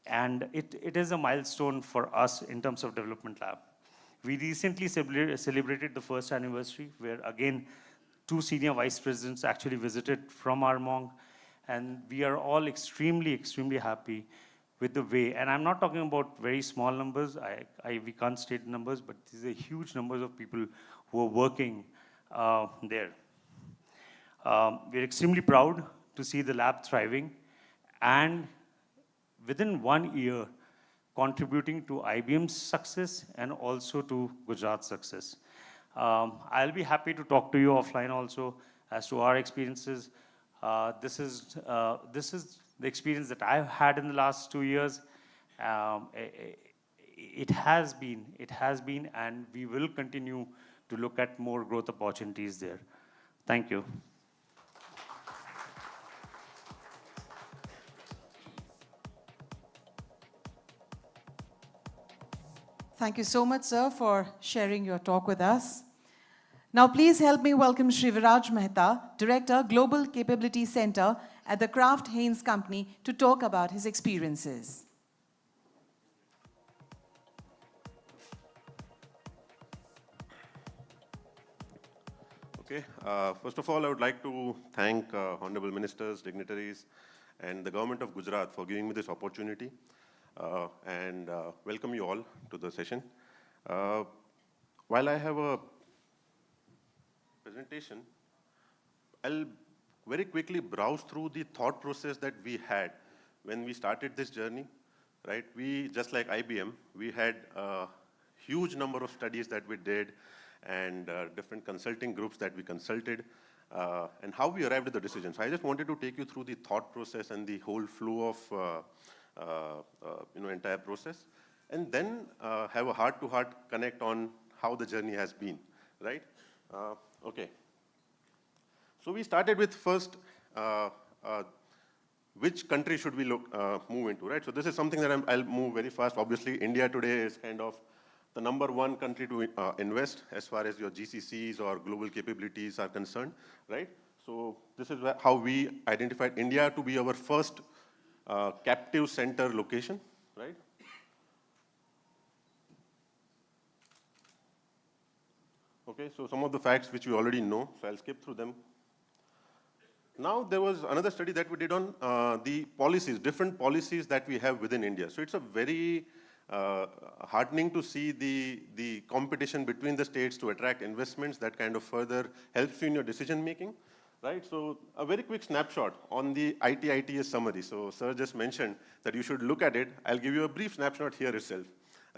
And it is a milestone for us in terms of development lab. We recently celebrated the first anniversary, where again, 2 senior vice presidents actually visited from Armong, and we are all extremely, extremely happy with the way, and I'm not talking about very small numbers, we can't state numbers, but these are huge numbers of people who are working there. We're extremely proud to see the lab thriving, and within 1 year, contributing to IBM's success and also to Gujarat's success. I'll be happy to talk to you offline also as to our experiences. This is the experience that I've had in the last 2 years. It has been, and we will continue to look at more growth opportunities there. Thank you. Thank you so much, sir, for sharing your talk with us. Now, please help me welcome Shri Viraj Mehta, Director, Global Capability Center at the Kraft Heinz Company, to talk about his experiences. Okay. First of all, I would like to thank honorable ministers, dignitaries, and the government of Gujarat for giving me this opportunity, and welcome you all to the session. While I have a presentation, I'll very quickly browse through the thought process that we had when we started this journey, right? We, just like IBM, we had a huge number of studies that we did, and different consulting groups that we consulted, and how we arrived at the decision. So I just wanted to take you through the thought process and the whole flow of entire process, and then have a heart-to-heart connect on how the journey has been, right? Okay. So we started with first, which country should we move into, right? So this is something that I'll move very fast. Obviously, India today is kind of the #1 country to invest as far as your GCCs or global capabilities are concerned, right? So this is how we identified India to be our first captive center location, right? Okay, so some of the facts which we already know, so I'll skip through them. Now, there was another study that we did on the policies, different policies that we have within India. So it's a very heartening to see the competition between the states to attract investments that kind of further helps you in your decision making, right? So a very quick snapshot on the IT-ITS summary. So sir just mentioned that you should look at it. I'll give you a brief snapshot here itself,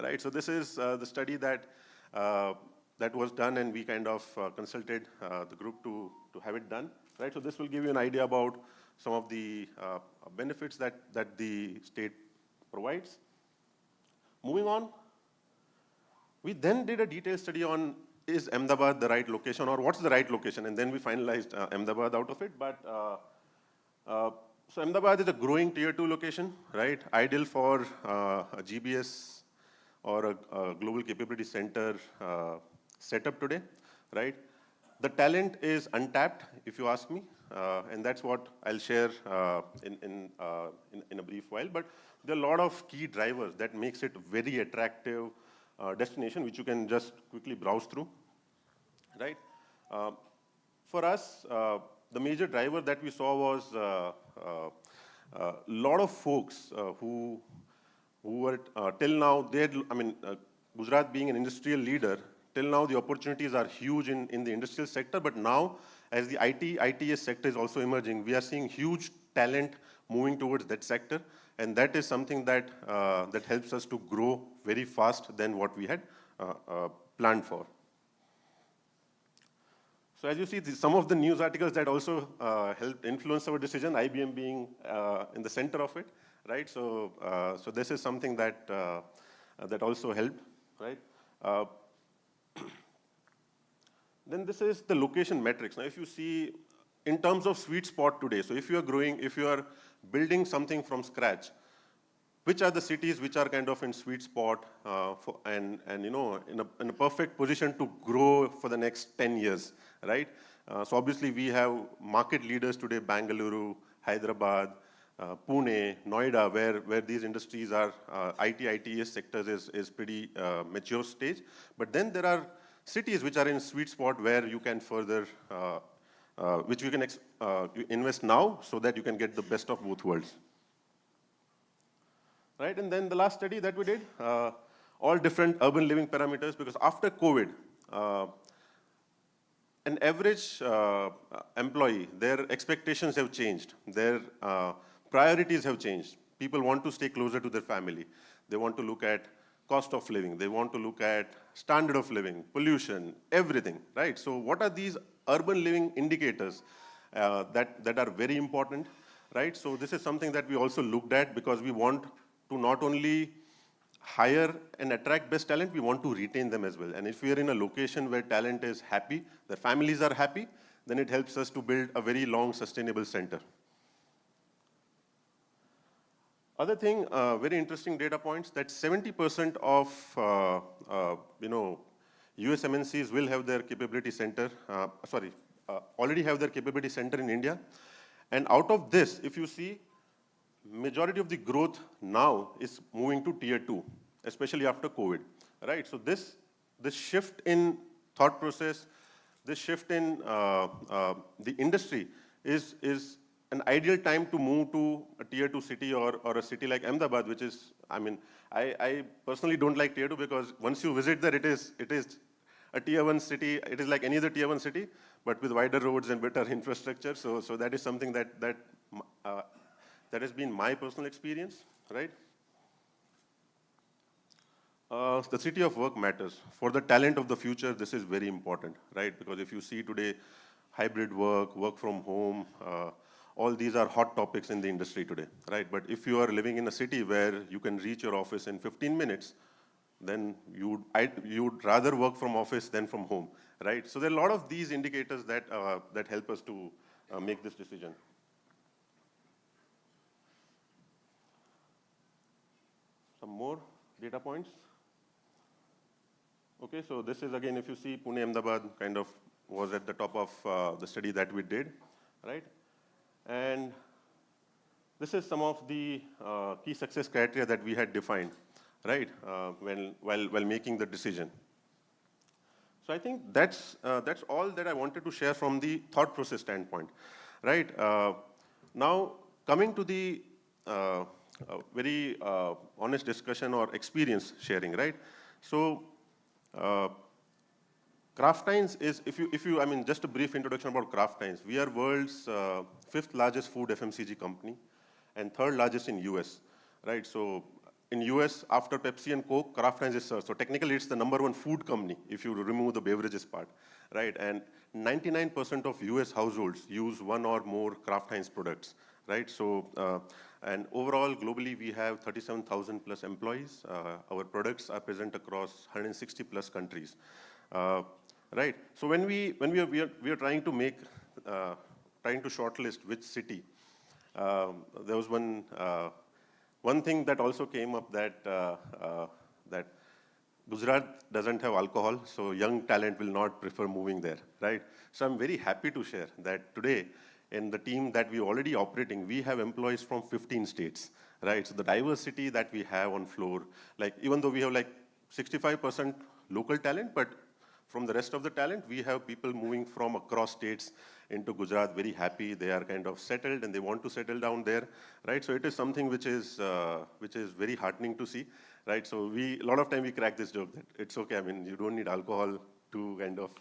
right? So this is the study that that was done, and we kind of consulted the group to have it done, right? So this will give you an idea about some of the benefits that the state provides. Moving on, we then did a detailed study on is Ahmedabad the right location, or what's the right location, and then we finalized Ahmedabad out of it. But so Ahmedabad is a growing tier 2 location, right? Ideal for a GBS or a global capability center setup today, right? The talent is untapped, if you ask me, and that's what I'll share in a brief while. But there are a lot of key drivers that makes it very attractive destination, which you can just quickly browse through, right? For us, the major driver that we saw was a lot of folks who were till now, Gujarat being an industrial leader, till now the opportunities are huge in the industrial sector, but now as the ITS sector is also emerging, we are seeing huge talent moving towards that sector, and that is something that that helps us to grow very fast than what we had planned for. So as you see, some of the news articles that also helped influence our decision, IBM being in the center of it, right? So, so this is something that that also helped, right? Then this is the location metrics. Now, if you see in terms of sweet spot today, so if you are growing, if you are building something from scratch, which are the cities which are kind of in sweet spot and you know in a perfect position to grow for the next 10 years, right? So obviously we have market leaders today: Bengaluru, Hyderabad, Pune, Noida, where these industries are, ITS sectors is pretty mature stage. But then there are cities which are in sweet spot where you can further, which you can invest now so that you can get the best of both worlds. Right, and then the last study that we did, all different urban living parameters, because after COVID, an average employee, their expectations have changed, their priorities have changed. People want to stay closer to their family. They want to look at cost of living. They want to look at standard of living, pollution, everything, right? So what are these urban living indicators that are very important, right? So this is something that we also looked at, because we want to not only hire and attract best talent, we want to retain them as well. And if we are in a location where talent is happy, their families are happy, then it helps us to build a very long, sustainable center. Other thing, very interesting data points, that 70% of US MNCs will have their capability center, already have their capability center in India. And out of this, if you see, majority of the growth now is moving to tier 2, especially after COVID, right? So this shift in thought process, this shift in the industry is an ideal time to move to a tier 2 city or a city like Ahmedabad, which is, I personally don't like tier 2, because once you visit there, it is a tier 1 city. It is like any other tier 1 city, but with wider roads and better infrastructure. So that is something that has been my personal experience, right? The city of work matters. For the talent of the future, this is very important, right? Because if you see today, hybrid work, work from home, all these are hot topics in the industry today, right? But if you are living in a city where you can reach your office in 15 minutes, then you'd rather work from office than from home, right? So there are a lot of these indicators that help us to make this decision. Some more data points. Okay, so this is again, if you see, Pune, Ahmedabad kind of was at the top of the study that we did, right? And this is some of the key success criteria that we had defined, right, while making the decision. So I think that's all that I wanted to share from the thought process standpoint. right? Now, coming to the very honest discussion or experience sharing, right? So, Kraft Heinz is, I mean, just a brief introduction about Kraft Heinz. We are world's 5th largest food FMCG company and 3rd largest in US, right? So in US, after Pepsi and Coke, Kraft Heinz is third. So technically it's the #1 food company if you remove the beverages part, right? And 99% of US households use one or more Kraft Heinz products, right? So, and overall, globally, we have 37,000 plus employees. Our products are present across 160 plus countries. Right. So when we are trying to make, trying to shortlist which city, there was one thing that also came up that that Gujarat doesn't have alcohol, so young talent will not prefer moving there, right? So I'm very happy to share that today in the team that we're already operating, we have employees from 15 states, right? So the diversity that we have on floor, like even though we have like 65% local talent, but from the rest of the talent, we have people moving from across states into Gujarat, very happy. They are kind of settled and they want to settle down there, right? So it is something which is very heartening to see, right? So a lot of time we crack this joke that it's okay. I mean, you don't need alcohol to kind of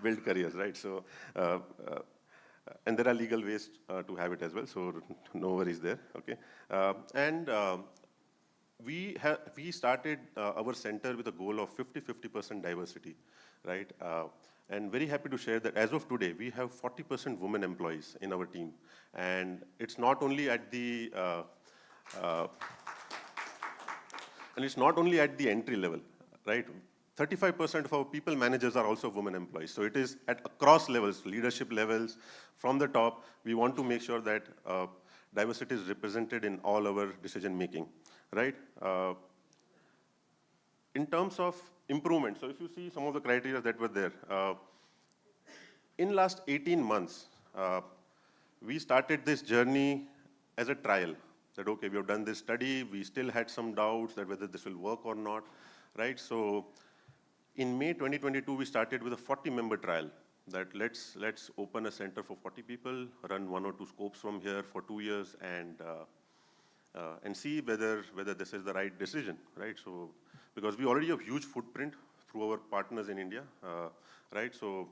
build careers, right? So, and there are legal ways to have it as well. So no worries there, okay? We started our center with a goal of 50% diversity, right? And very happy to share that as of today, we have 40% women employees in our team. And it's not only at the, entry level, right? 35% of our people managers are also women employees. So it is at across levels, leadership levels, from the top. We want to make sure that diversity is represented in all our decision making. Right? In terms of improvement, so if you see some of the criteria that were there, in last 18 months, we started this journey as a trial. That, okay, we have done this study, we still had some doubts that whether this will work or not, right? So in May 2022, we started with a 40-member trial that let's open a center for 40 people, run 1 or 2 scopes from here for 2 years, and see whether this is the right decision, right? So, because we already have huge footprint through our partners in India, right? So,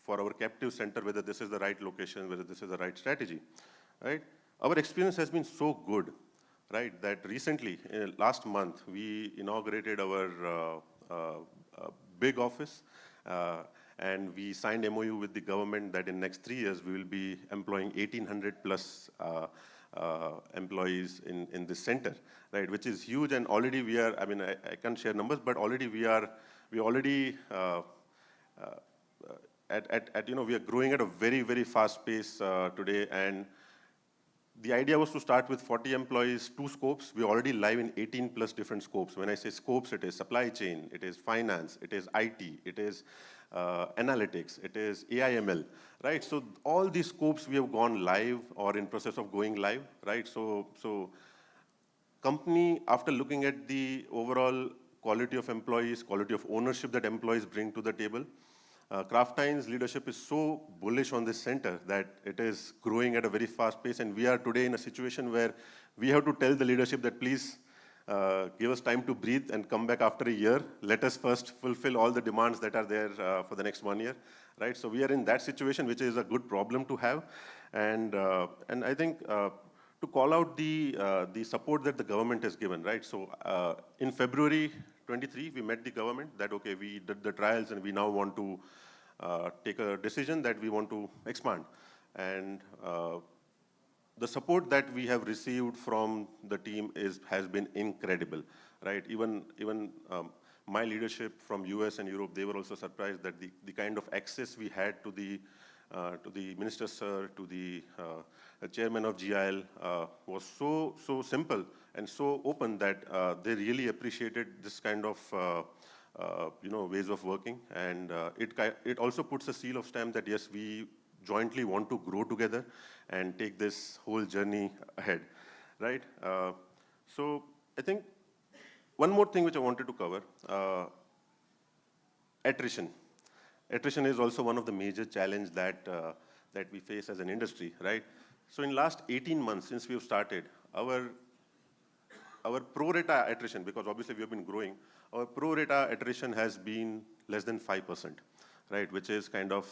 for our captive center, whether this is the right location, whether this is the right strategy, right? Our experience has been so good, right? That recently, last month, we inaugurated our big office, and we signed MOU with the government that in next 3 years, we will be employing 1,800 plus employees in this center, right? Which is huge, and already we are, I mean, I can't share numbers, but already we are we are growing at a very, very fast pace today, and the idea was to start with 40 employees, 2 scopes. We're already live in 18 plus different scopes. When I say scopes, it is supply chain, it is finance, it is IT, it is analytics, it is AIML, right? So all these scopes we have gone live or in process of going live, right? So company, after looking at the overall quality of employees, quality of ownership that employees bring to the table, Kraft Heinz leadership is so bullish on this center that it is growing at a very fast pace, and we are today in a situation where we have to tell the leadership that please give us time to breathe and come back after a year. Let us first fulfill all the demands that are there for the next 1 year, right? So we are in that situation, which is a good problem to have, and I think to call out the support that the government has given, right? So in February 23, we met the government that, okay, we did the trials and we now want to take a decision that we want to expand. And the support that we have received from the team has been incredible, right? Even my leadership from US and Europe, they were also surprised that the kind of access we had to the minister sir, to the chairman of GIL was so simple and so open that they really appreciated this kind of ways of working, and it also puts a seal of stamp that yes, we jointly want to grow together and take this whole journey ahead, right? So I think one more thing which I wanted to cover, attrition. Attrition is also one of the major challenges that that we face as an industry, right? So in last 18 months since we've started, our pro rata attrition, because obviously we have been growing, our pro rata attrition has been less than 5%, right? Which is kind of,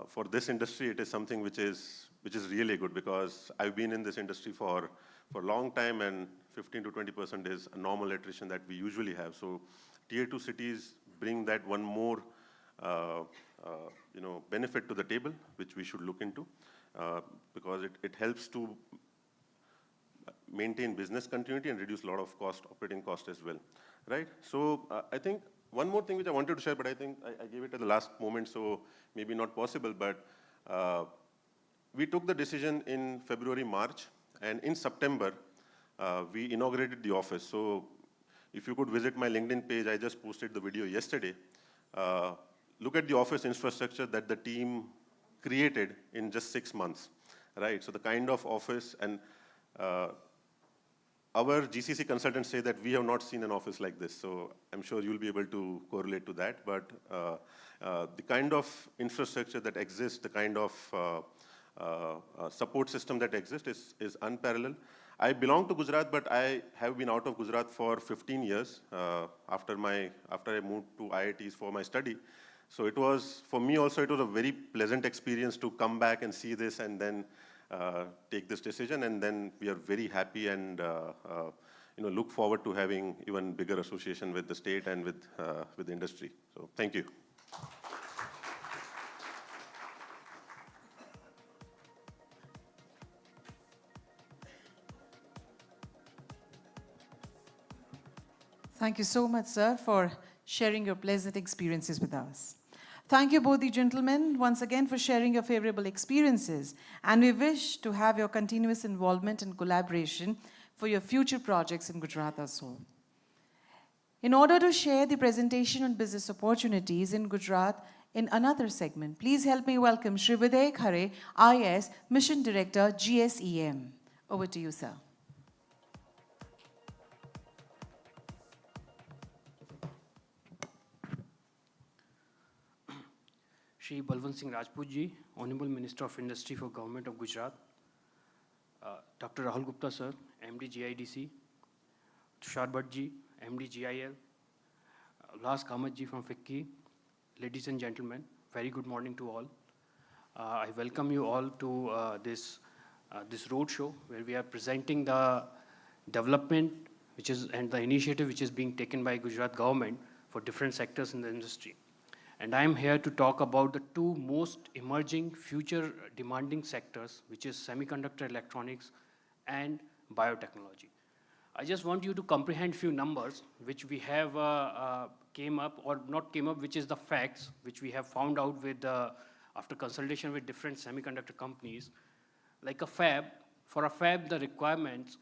for this industry, it is something which is really good, because I've been in this industry for a long time, and 15 to 20% is a normal attrition that we usually have. So tier 2 cities bring that one more benefit to the table, which we should look into, because it helps to maintain business continuity and reduce a lot of operating cost as well, right? So I think one more thing which I wanted to share, but I think I gave it at the last moment, so maybe not possible, but we took the decision in February, March, and in September, we inaugurated the office. So if you could visit my LinkedIn page, I just posted the video yesterday. Look at the office infrastructure that the team created in just 6 months, right? So the kind of office, and our GCC consultants say that we have not seen an office like this, so I'm sure you'll be able to correlate to that. But the kind of infrastructure that exists, the kind of support system that exists is unparalleled. I belong to Gujarat, but I have been out of Gujarat for 15 years after I moved to IITs for my study. So it was, for me also, it was a very pleasant experience to come back and see this and then take this decision. And then we are very happy and look forward to having even bigger association with the state and with the industry. So thank you. Thank you so much, sir, for sharing your pleasant experiences with us. Thank you both the gentlemen once again for sharing your favorable experiences, and we wish to have your continuous involvement and collaboration for your future projects in Gujarat also. In order to share the presentation on business opportunities in Gujarat in another segment, please help me welcome Shri Videy Khare, IS Mission Director, GSEM. Over to you, sir. Shri Balvantsinh Rajput ji, Hon'ble Minister of Industry for Government of Gujarat, Dr. Rahul Gupta sir, MD GIDC, Tushar Bhatt ji, MD GIL, Lars Kamath ji from FICCI, ladies and gentlemen, very good morning to all. I welcome you all to this roadshow where we are presenting the development and the initiative which is being taken by Gujarat government for different sectors in the industry. And I am here to talk about the two most emerging future demanding sectors, which is semiconductor electronics and biotechnology. I just want you to comprehend few numbers which we have which is the facts, which we have found out with after consultation with different semiconductor companies. Like for a fab, the requirements,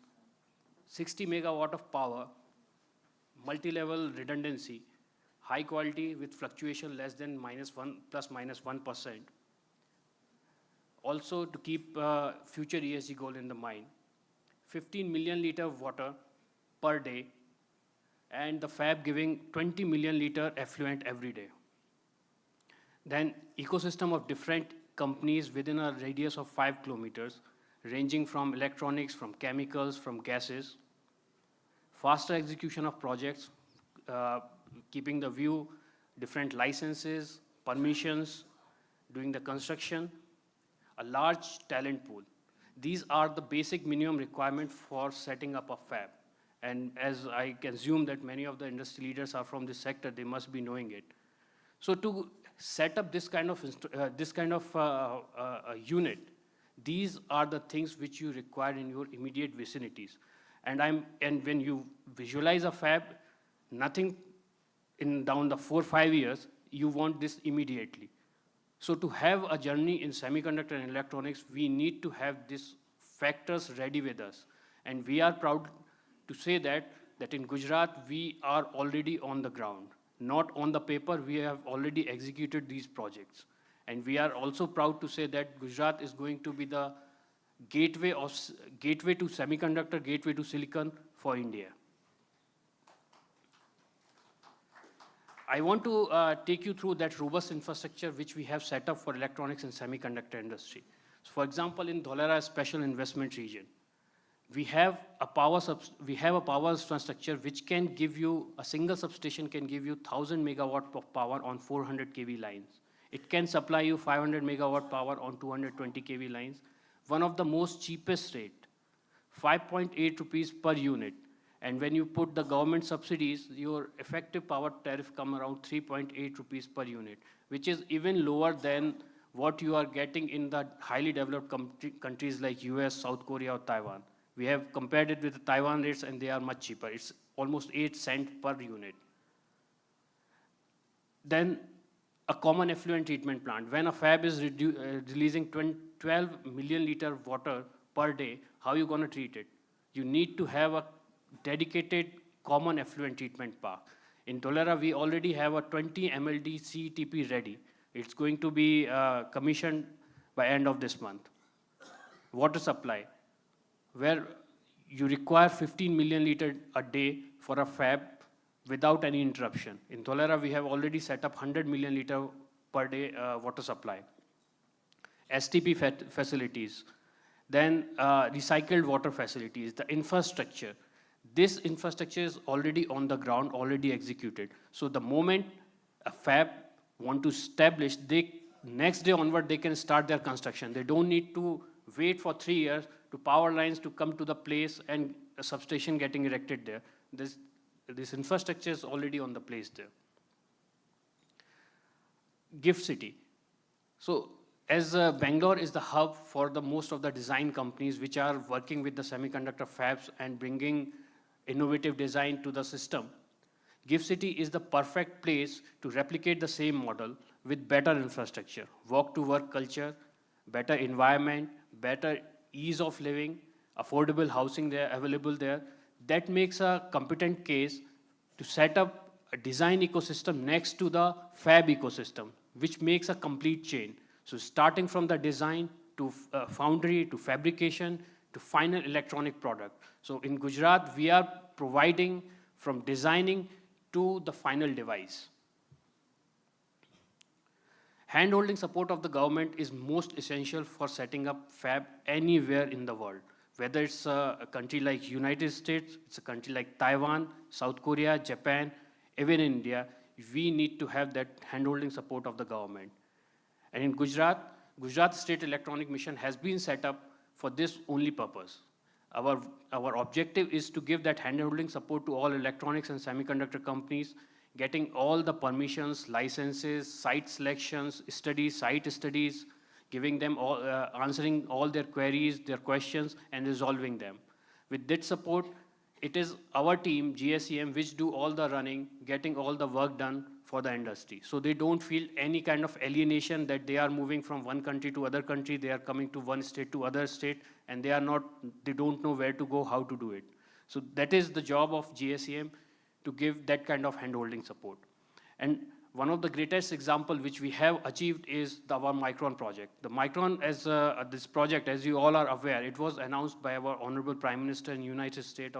60 megawatt of power, multi-level redundancy, high quality with fluctuation less than ±1%. Also to keep future ESG goal in the mind, 15 million liter of water per day, and the fab giving 20 million liter effluent every day. Then ecosystem of different companies within a radius of 5 kilometers, ranging from electronics, from chemicals, from gases. Faster execution of projects, keeping the view, different licenses, permissions, doing the construction, a large talent pool. These are the basic minimum requirement for setting up a fab. And as I can assume that many of the industry leaders are from this sector, they must be knowing it. So to set up this kind of unit, these are the things which you require in your immediate vicinities. And when you visualize a fab, nothing down the 4-5 years, you want this immediately. So to have a journey in semiconductor and electronics, we need to have these factors ready with us. And we are proud to say that in Gujarat, we are already on the ground. Not on the paper, we have already executed these projects. And we are also proud to say that Gujarat is going to be the gateway to semiconductor, gateway to silicon for India. I want to take you through that robust infrastructure which we have set up for electronics and semiconductor industry. So for example, in Dholera Special Investment Region, we have a power infrastructure which can give you, a single substation can give you 1000 megawatt of power on 400 kV lines. It can supply you 500 megawatt power on 220 kV lines. One of the most cheapest rate, 5.8 rupees per unit. And when you put the government subsidies, your effective power tariff come around 3.8 rupees per unit, which is even lower than what you are getting in the highly developed countries like US, South Korea, or Taiwan. We have compared it with the Taiwan rates, and they are much cheaper. It's almost 8 cents per unit. Then a common effluent treatment plant. When a fab is releasing 12 million liter water per day, how are you going to treat it? You need to have a dedicated common effluent treatment park. In Dholera, we already have a 20 MLD CETP ready. It's going to be commissioned by end of this month. Water supply, where you require 15 million liter a day for a fab without any interruption. In Dholera, we have already set up 100 million liter per day water supply. STP facilities, then recycled water facilities, the infrastructure. This infrastructure is already on the ground, already executed. So the moment a fab want to establish, next day onward, they can start their construction. They don't need to wait for 3 years to power lines to come to the place and a substation getting erected there. This infrastructure is already on the place there. Gift City. So as Bangalore is the hub for the most of the design companies which are working with the semiconductor fabs and bringing innovative design to the system, Gift City is the perfect place to replicate the same model with better infrastructure, walk to work culture, better environment, better ease of living, affordable housing there, available there. That makes a competent case to set up a design ecosystem next to the fab ecosystem, which makes a complete chain. So starting from the design to foundry to fabrication to final electronic product. So in Gujarat, we are providing from designing to the final device. Hand-holding support of the government is most essential for setting up fab anywhere in the world. Whether it's a country like United States, it's a country like Taiwan, South Korea, Japan, even India, we need to have that hand-holding support of the government. And in Gujarat, Gujarat State Electronic Mission has been set up for this only purpose. Our objective is to give that hand-holding support to all electronics and semiconductor companies, getting all the permissions, licenses, site selections, site studies, giving them all, answering all their queries, their questions, and resolving them. With that support, it is our team, GSEM, which do all the running, getting all the work done for the industry. So they don't feel any kind of alienation that they are moving from one country to other country, they are coming to one state to other state, and they don't know where to go, how to do it. So that is the job of GSEM, to give that kind of hand-holding support. And one of the greatest example which we have achieved is our Micron project. The Micron, as this project, as you all are aware, it was announced by our Honorable Prime Minister in United States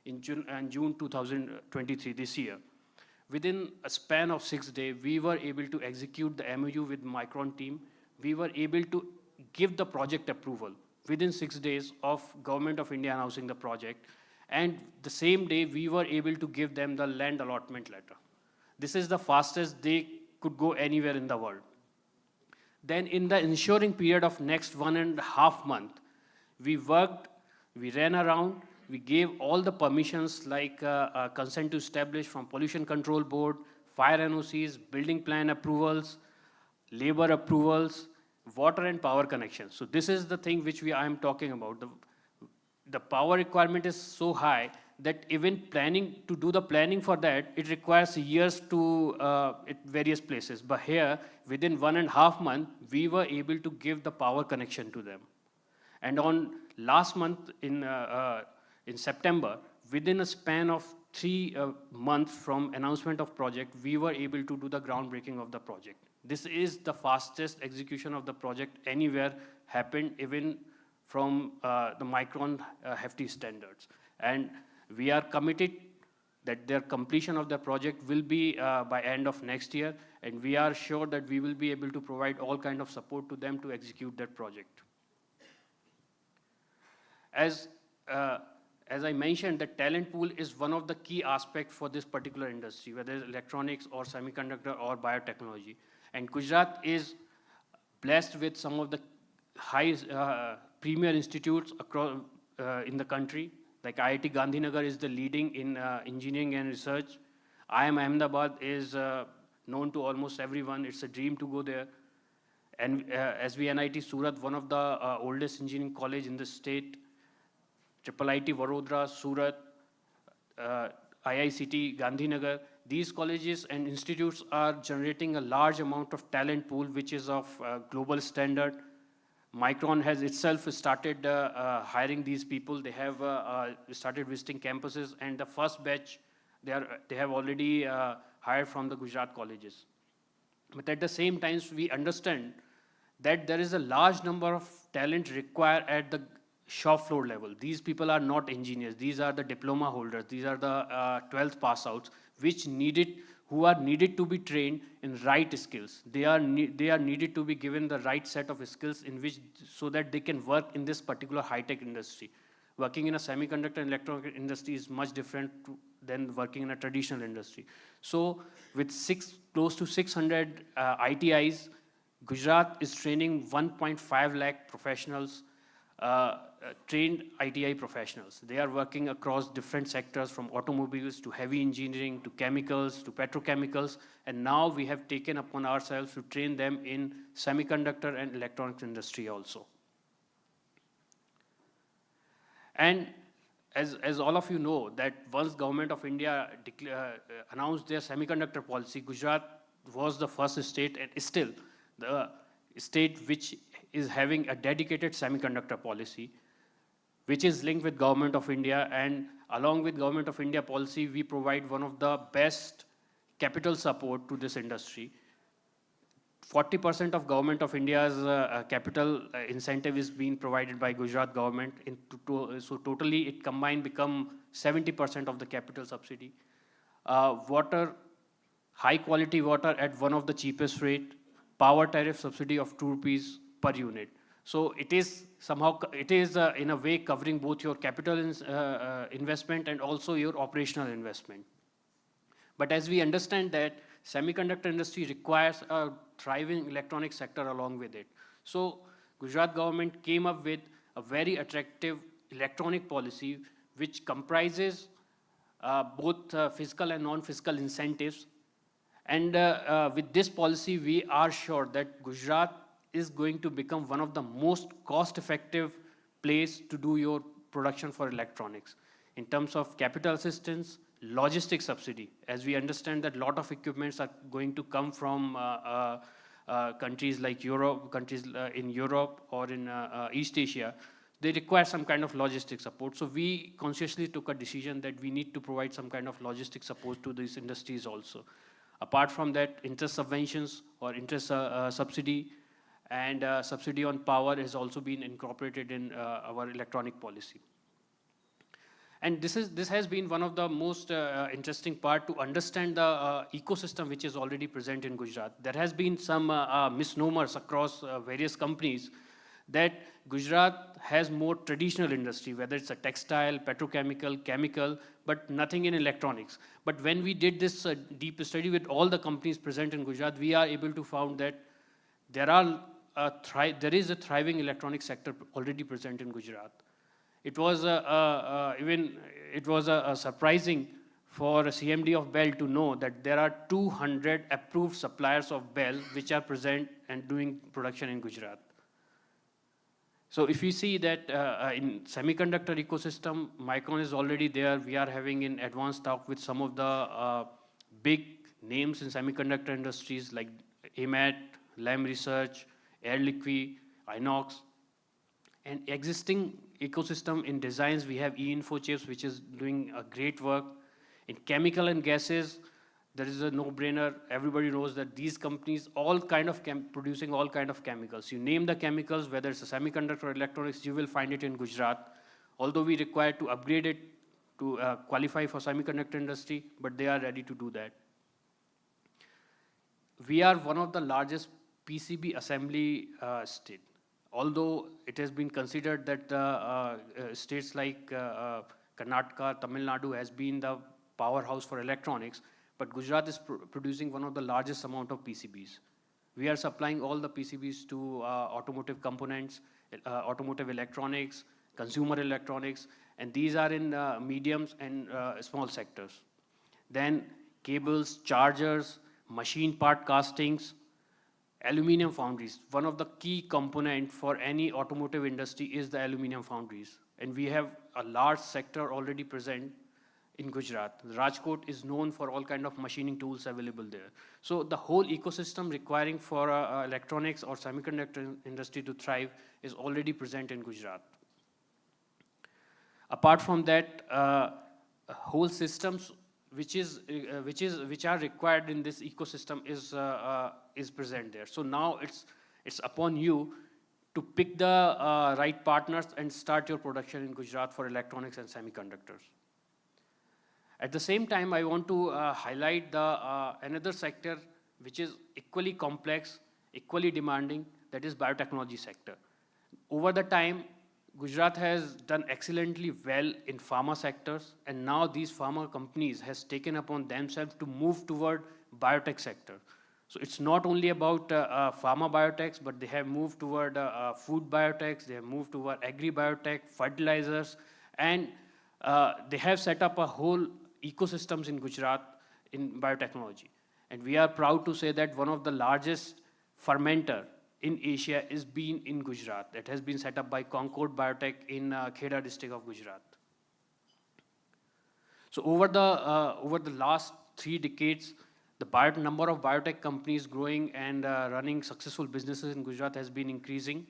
in June 2023, this year. Within a span of 6 days, we were able to execute the MOU with Micron team. We were able to give the project approval within 6 days of Government of India announcing the project. And the same day, we were able to give them the land allotment letter. This is the fastest they could go anywhere in the world. Then in the ensuring period of next 1.5 months, we worked, we ran around, we gave all the permissions like consent to establish from Pollution Control Board, fire NOCs, building plan approvals, labor approvals, water and power connections. So this is the thing which I am talking about. The power requirement is so high that even to do the planning for that, it requires years to at various places. But here, within 1.5 months, we were able to give the power connection to them. And on last month in September, within a span of 3 months from announcement of project, we were able to do the groundbreaking of the project. This is the fastest execution of the project anywhere happened, even from the Micron hefty standards. And we are committed that their completion of the project will be by end of next year, and we are sure that we will be able to provide all kind of support to them to execute that project. As I mentioned, the talent pool is one of the key aspects for this particular industry, whether it's electronics or semiconductor or biotechnology. And Gujarat is blessed with some of the highest premier institutes across in the country. Like IIT Gandhinagar is the leading in engineering and research. IIM Ahmedabad is known to almost everyone. It's a dream to go there. And SVNIT Surat, one of the oldest engineering college in the state. IIT Vadodara, Surat, IICT Gandhinagar. These colleges and institutes are generating a large amount of talent pool, which is of global standard. Micron has itself started hiring these people. They have started visiting campuses, and the first batch, they have already hired from the Gujarat colleges. But at the same time, we understand that there is a large number of talent required at the shop floor level. These people are not engineers. These are the diploma holders. These are the 12th pass outs, who are needed to be trained in right skills. They are needed to be given the right set of skills in which, so that they can work in this particular high-tech industry. Working in a semiconductor and electronic industry is much different than working in a traditional industry. So with close to 600 ITIs, Gujarat is training 1.5 lakh professionals, trained ITI professionals. They are working across different sectors, from automobiles to heavy engineering to chemicals to petrochemicals, and now we have taken upon ourselves to train them in semiconductor and electronics industry also. And as all of you know, that once Government of India announced their semiconductor policy, Gujarat was the first state, and is still the state which is having a dedicated semiconductor policy, which is linked with Government of India. And along with Government of India policy, we provide one of the best capital support to this industry. 40% of Government of India's capital incentive is being provided by Gujarat government. So totally it combined become 70% of the capital subsidy. Water, high quality water at one of the cheapest rate, power tariff subsidy of 2 rupees per unit. So it is somehow, in a way covering both your capital investment and also your operational investment. But as we understand that semiconductor industry requires a thriving electronic sector along with it. So Gujarat government came up with a very attractive electronic policy which comprises both fiscal and non-fiscal incentives. And with this policy, we are sure that Gujarat is going to become one of the most cost-effective place to do your production for electronics. In terms of capital assistance, logistics subsidy, as we understand that a lot of equipments are going to come from countries like Europe, countries in Europe or in East Asia, they require some kind of logistic support. So we consciously took a decision that we need to provide some kind of logistic support to these industries also. Apart from that, interest subventions or interest subsidy and subsidy on power has also been incorporated in our electronic policy. And this has been one of the most interesting part to understand the ecosystem which is already present in Gujarat. There has been some misnomers across various companies that Gujarat has more traditional industry, whether it's a textile, petrochemical, chemical, but nothing in electronics. But when we did this deep study with all the companies present in Gujarat, we are able to find that there is a thriving electronic sector already present in Gujarat. It was surprising for a CMD of Bell to know that there are 200 approved suppliers of Bell which are present and doing production in Gujarat. So if you see that in semiconductor ecosystem, Micron is already there. We are having in advanced talk with some of the big names in semiconductor industries like AMAT, Lam Research, Air Liquide, Inox. And existing ecosystem in designs, we have E-Info Chips, which is doing a great work. In chemical and gases, there is a no-brainer. Everybody knows that these companies, all kind of producing all kind of chemicals. You name the chemicals, whether it's a semiconductor or electronics, you will find it in Gujarat. Although we require to upgrade it qualify for semiconductor industry, but they are ready to do that. We are one of the largest PCB assembly state. Although it has been considered that states like Karnataka, Tamil Nadu has been the powerhouse for electronics, but Gujarat is producing one of the largest amount of PCBs. We are supplying all the PCBs to automotive components, automotive electronics, consumer electronics, and these are in mediums and small sectors. Then cables, chargers, machine part castings, aluminum foundries. One of the key component for any automotive industry is the aluminum foundries. And we have a large sector already present in Gujarat. Rajkot is known for all kind of machining tools available there. So the whole ecosystem requiring for electronics or semiconductor industry to thrive is already present in Gujarat. Apart from that, whole systems which are required in this ecosystem is present there. So now it's upon you to pick the right partners and start your production in Gujarat for electronics and semiconductors. At the same time, I want to highlight another sector which is equally complex, equally demanding, that is biotechnology sector. Over the time, Gujarat has done excellently well in pharma sectors, and now these pharma companies has taken upon themselves to move toward biotech sector. So it's not only about pharma biotechs, but they have moved toward food biotechs, they have moved toward agri-biotech, fertilizers, and they have set up a whole ecosystems in Gujarat in biotechnology. And we are proud to say that one of the largest fermenter in Asia is being in Gujarat. That has been set up by Concord Biotech in Kheda district of Gujarat. So over the last 3 decades, the number of biotech companies growing and running successful businesses in Gujarat has been increasing.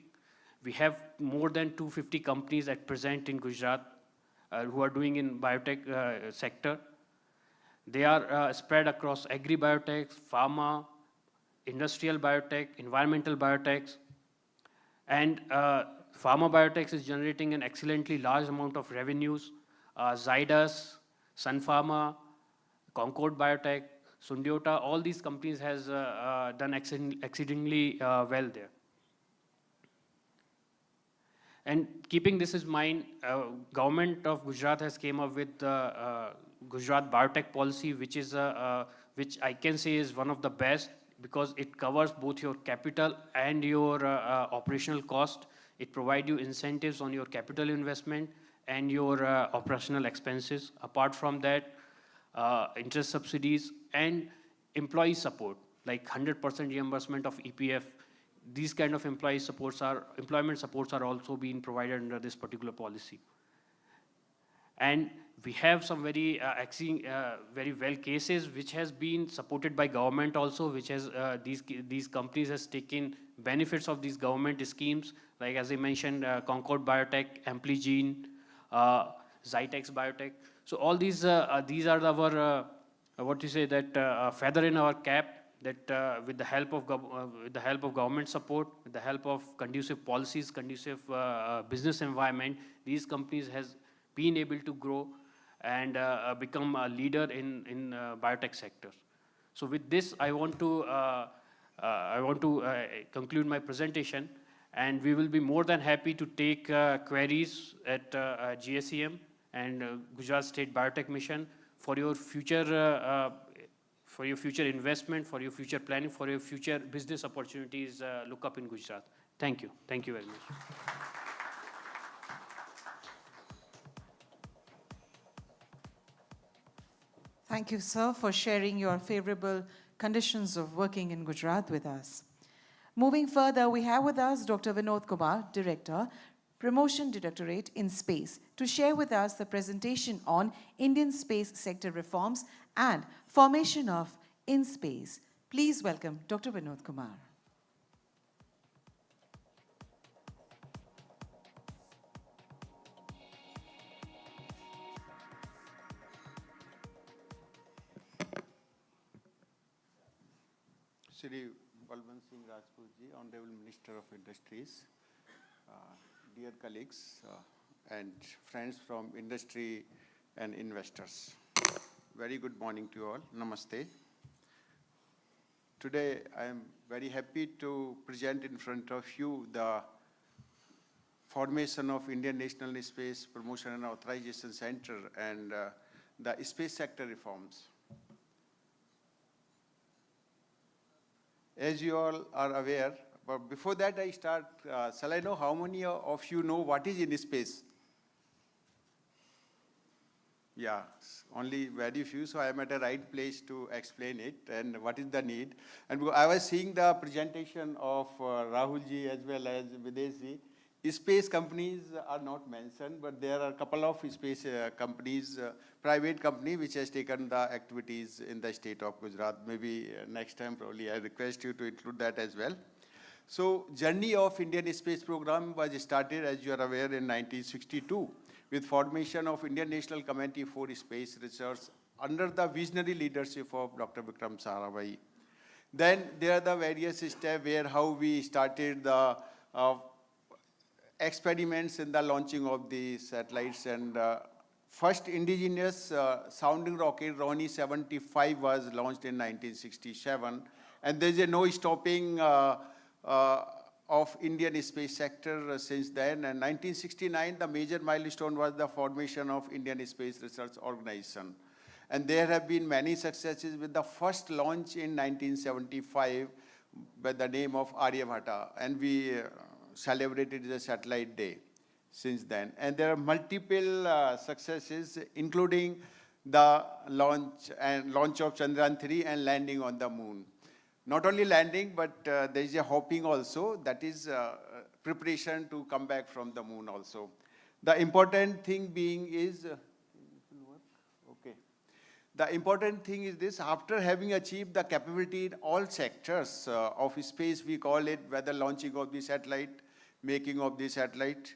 We have more than 250 companies at present in Gujarat who are doing in biotech sector. They are spread across agri-biotechs, pharma, industrial biotech, environmental biotechs, and pharma biotechs is generating an excellently large amount of revenues. Zydus, Sun Pharma, Concord Biotech, Sundiota, all these companies has done exceedingly well there. And keeping this in mind, government of Gujarat has came up with Gujarat Biotech Policy, which I can say is one of the best because it covers both your capital and your operational cost. It provides you incentives on your capital investment and your operational expenses. Apart from that, interest subsidies and employee support, like 100% reimbursement of EPF. These kind of employment supports are also being provided under this particular policy. And we have some very well cases which has been supported by government also, which has these companies has taken benefits of these government schemes, like as I mentioned, Concord Biotech, Amplygene, Zytex Biotech. So all these are our feather in our cap. That with the help of government support, with the help of conducive policies, conducive business environment, these companies has been able to grow and become a leader in biotech sector. So with this, I want to conclude my presentation, and we will be more than happy to take queries at GSEM and Gujarat State Biotech Mission for your future. For your future investment, for your future planning, for your future business opportunities, look up in Gujarat. Thank you. Thank you very much. Thank you, sir, for sharing your favorable conditions of working in Gujarat with us. Moving further, we have with us Dr. Vinod Kumar, Director, Promotion Directorate in Space, to share with us the presentation on Indian space sector reforms and formation of InSpace. Please welcome Dr. Vinod Kumar. Shri Balvantsinh Rajput ji, Honorable Minister of Industries, dear colleagues and friends from industry and investors. Very good morning to you all. Namaste. Today, I am very happy to present in front of you the formation of Indian National Space Promotion and Authorization Center and the space sector reforms. As you all are aware, but before that I start, shall I know how many of you know what is in space? Yeah, only very few, so I am at the right place to explain it and what is the need. And I was seeing the presentation of Rahulji as well as Videshji. Space companies are not mentioned, but there are a couple of space companies, private company, which has taken the activities in the state of Gujarat. Maybe next time probably I request you to include that as well. So journey of Indian space program was started, as you are aware, in 1962 with formation of Indian National Committee for Space Research under the visionary leadership of Dr. Vikram Sarabhai. Then there are the various steps where how we started the experiments in the launching of the satellites, and first indigenous sounding rocket Ronnie 75 was launched in 1967, and there is a no stopping of Indian space sector since then. And 1969, the major milestone was the formation of Indian Space Research Organization. And there have been many successes with the first launch in 1975 by the name of Aryabhata, and we celebrated the Satellite Day since then. And there are multiple successes, including the launch of Chandrayaan 3 and landing on the moon. Not only landing, but there is a hopping also, that is preparation to come back from the moon also. The important thing being is, the important thing is this: after having achieved the capability in all sectors of space, we call it, whether launching of the satellite, making of the satellite,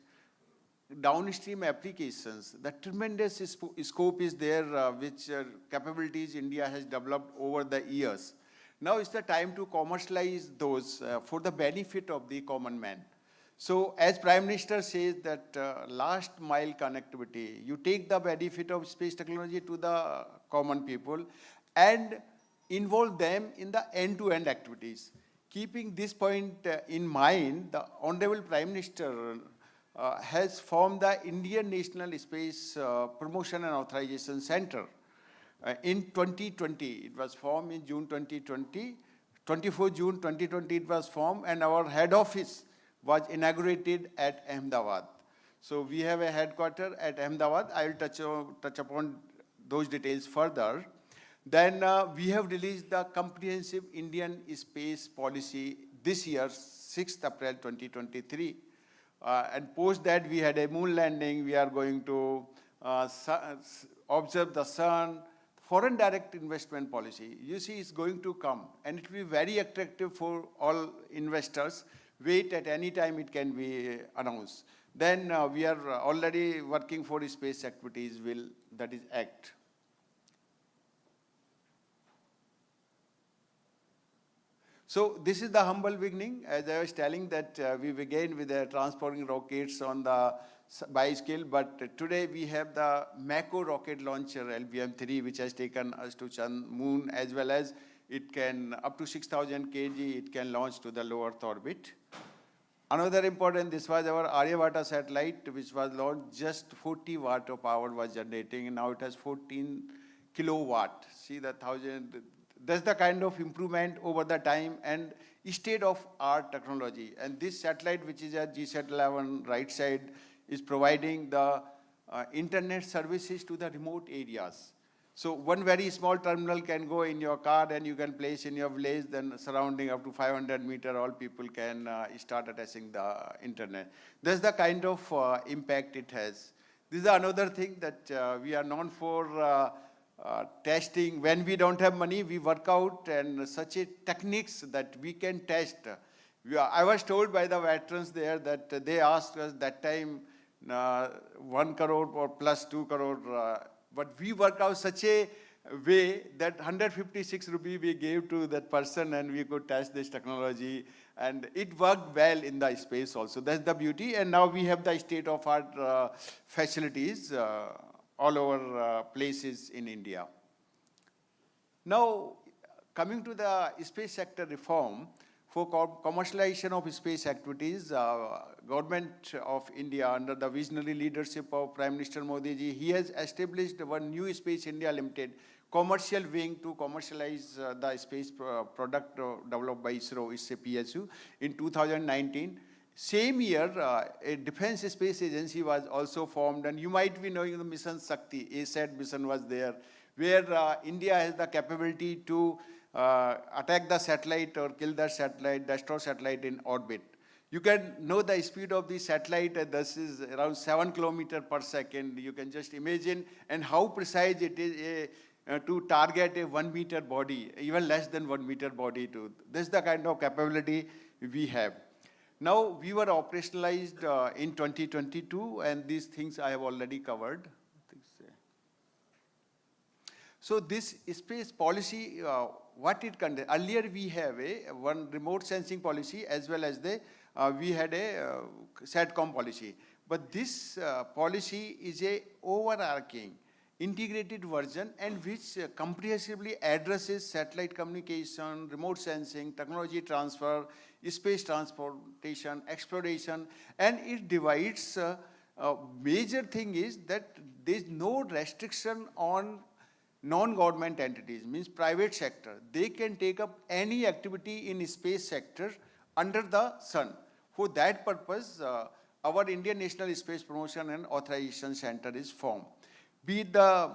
downstream applications, the tremendous scope is there, which capabilities India has developed over the years. Now it's the time to commercialize those for the benefit of the common man. So as Prime Minister says that last mile connectivity, you take the benefit of space technology to the common people and involve them in the end-to-end activities. Keeping this point in mind, the Honorable Prime Minister has formed the Indian National Space Promotion and Authorization Center. In 2020, it was formed in June 2020, 24 June 2020 it was formed, and our head office was inaugurated at Ahmedabad. So we have a headquarter at Ahmedabad. I will touch upon those details further. Then we have released the comprehensive Indian space policy this year, 6th April 2023. And post that we had a moon landing. We are going to observe the sun. Foreign direct investment policy, you see, is going to come, and it will be very attractive for all investors. Wait, at any time it can be announced. Then we are already working for space activities, that is ACT. So this is the humble beginning. As I was telling that we began with the transporting rockets on the bi-scale, but today we have the Mako rocket launcher LBM-3, which has taken us to moon, as well as it can, up to 6,000 kg, it can launch to the low Earth orbit. Another important, this was our Aryabhata satellite, which was launched, just 40 watt of power was generating, and now it has 14 kilowatt. See the 1,000, that's the kind of improvement over the time and state-of-art technology. And this satellite, which is at GSAT-11 right side, is providing the internet services to the remote areas. So one very small terminal can go in your car and you can place in your village, then surrounding up to 500 meters, all people can start attaching the internet. That's the kind of impact it has. This is another thing that we are known for testing. When we don't have money, we work out and such a techniques that we can test. I was told by the veterans there that they asked us that time 1 crore or plus 2 crore, but we work out such a way that 156 rupees we gave to that person and we could test this technology, and it worked well in the space also. That's the beauty. And now we have the state-of-art facilities all over places in India. Now, coming to the space sector reform, for commercialization of space activities, Government of India under the visionary leadership of Prime Minister Modi ji, he has established one new Space India Limited commercial wing to commercialize the space product developed by ISRO, it's a PSU, in 2019. Same year, a Defense Space Agency was also formed, and you might be knowing the mission Shakti, ASAT mission was there, where India has the capability to attack the satellite or kill the satellite, destroy satellite in orbit. You can know the speed of the satellite, this is around 7 kilometers per second. You can just imagine, and how precise it is to target a 1 meter body, even less than 1 meter body. This is the kind of capability we have. Now, we were operationalized in 2022, and these things I have already covered. So this space policy, what it contains, earlier we have one remote sensing policy as well as we had a SATCOM policy. But this policy is a overarching, integrated version and which comprehensively addresses satellite communication, remote sensing, technology transfer, space transportation, exploration, and it divides. Major thing is that there is no restriction on non-government entities, means private sector. They can take up any activity in space sector under the sun. For that purpose, our Indian National Space Promotion and Authorization Center is formed. Be it the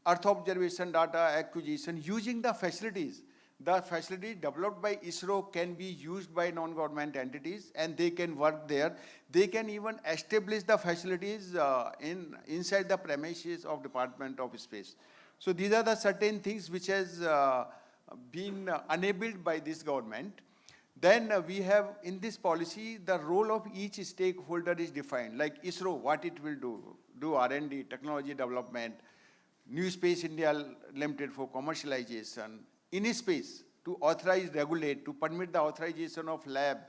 Earth observation data acquisition using the facilities. The facility developed by ISRO can be used by non-government entities and they can work there. They can even establish the facilities inside the premises of Department of Space. So these are the certain things which has been enabled by this government. Then we have in this policy, the role of each stakeholder is defined, like ISRO, what it will do R&D, technology development, New Space India Limited for commercialization, in space to authorize, regulate, to permit the authorization of lab,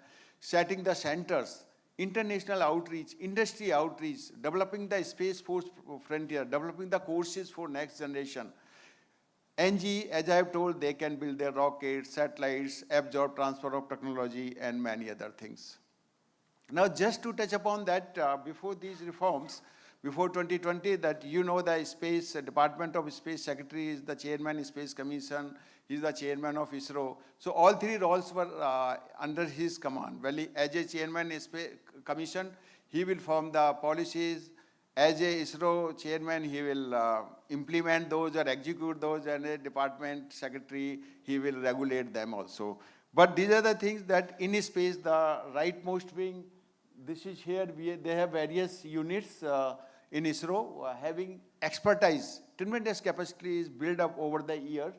setting the centers, international outreach, industry outreach, developing the space force frontier, developing the courses for next generation. NG, as I have told, they can build their rockets, satellites, absorb transfer of technology, and many other things. Now, just to touch upon that, before these reforms, before 2020, that you know the Space Department of Space Secretary is the chairman Space Commission, he is the chairman of ISRO. So all three roles were under his command. Well, as a chairman Space Commission, he will form the policies. As a ISRO chairman, he will implement those or execute those, and a department secretary, he will regulate them also. But these are the things that in space, the rightmost wing, this is here, they have various units in ISRO having expertise. Tremendous capacity is built up over the year,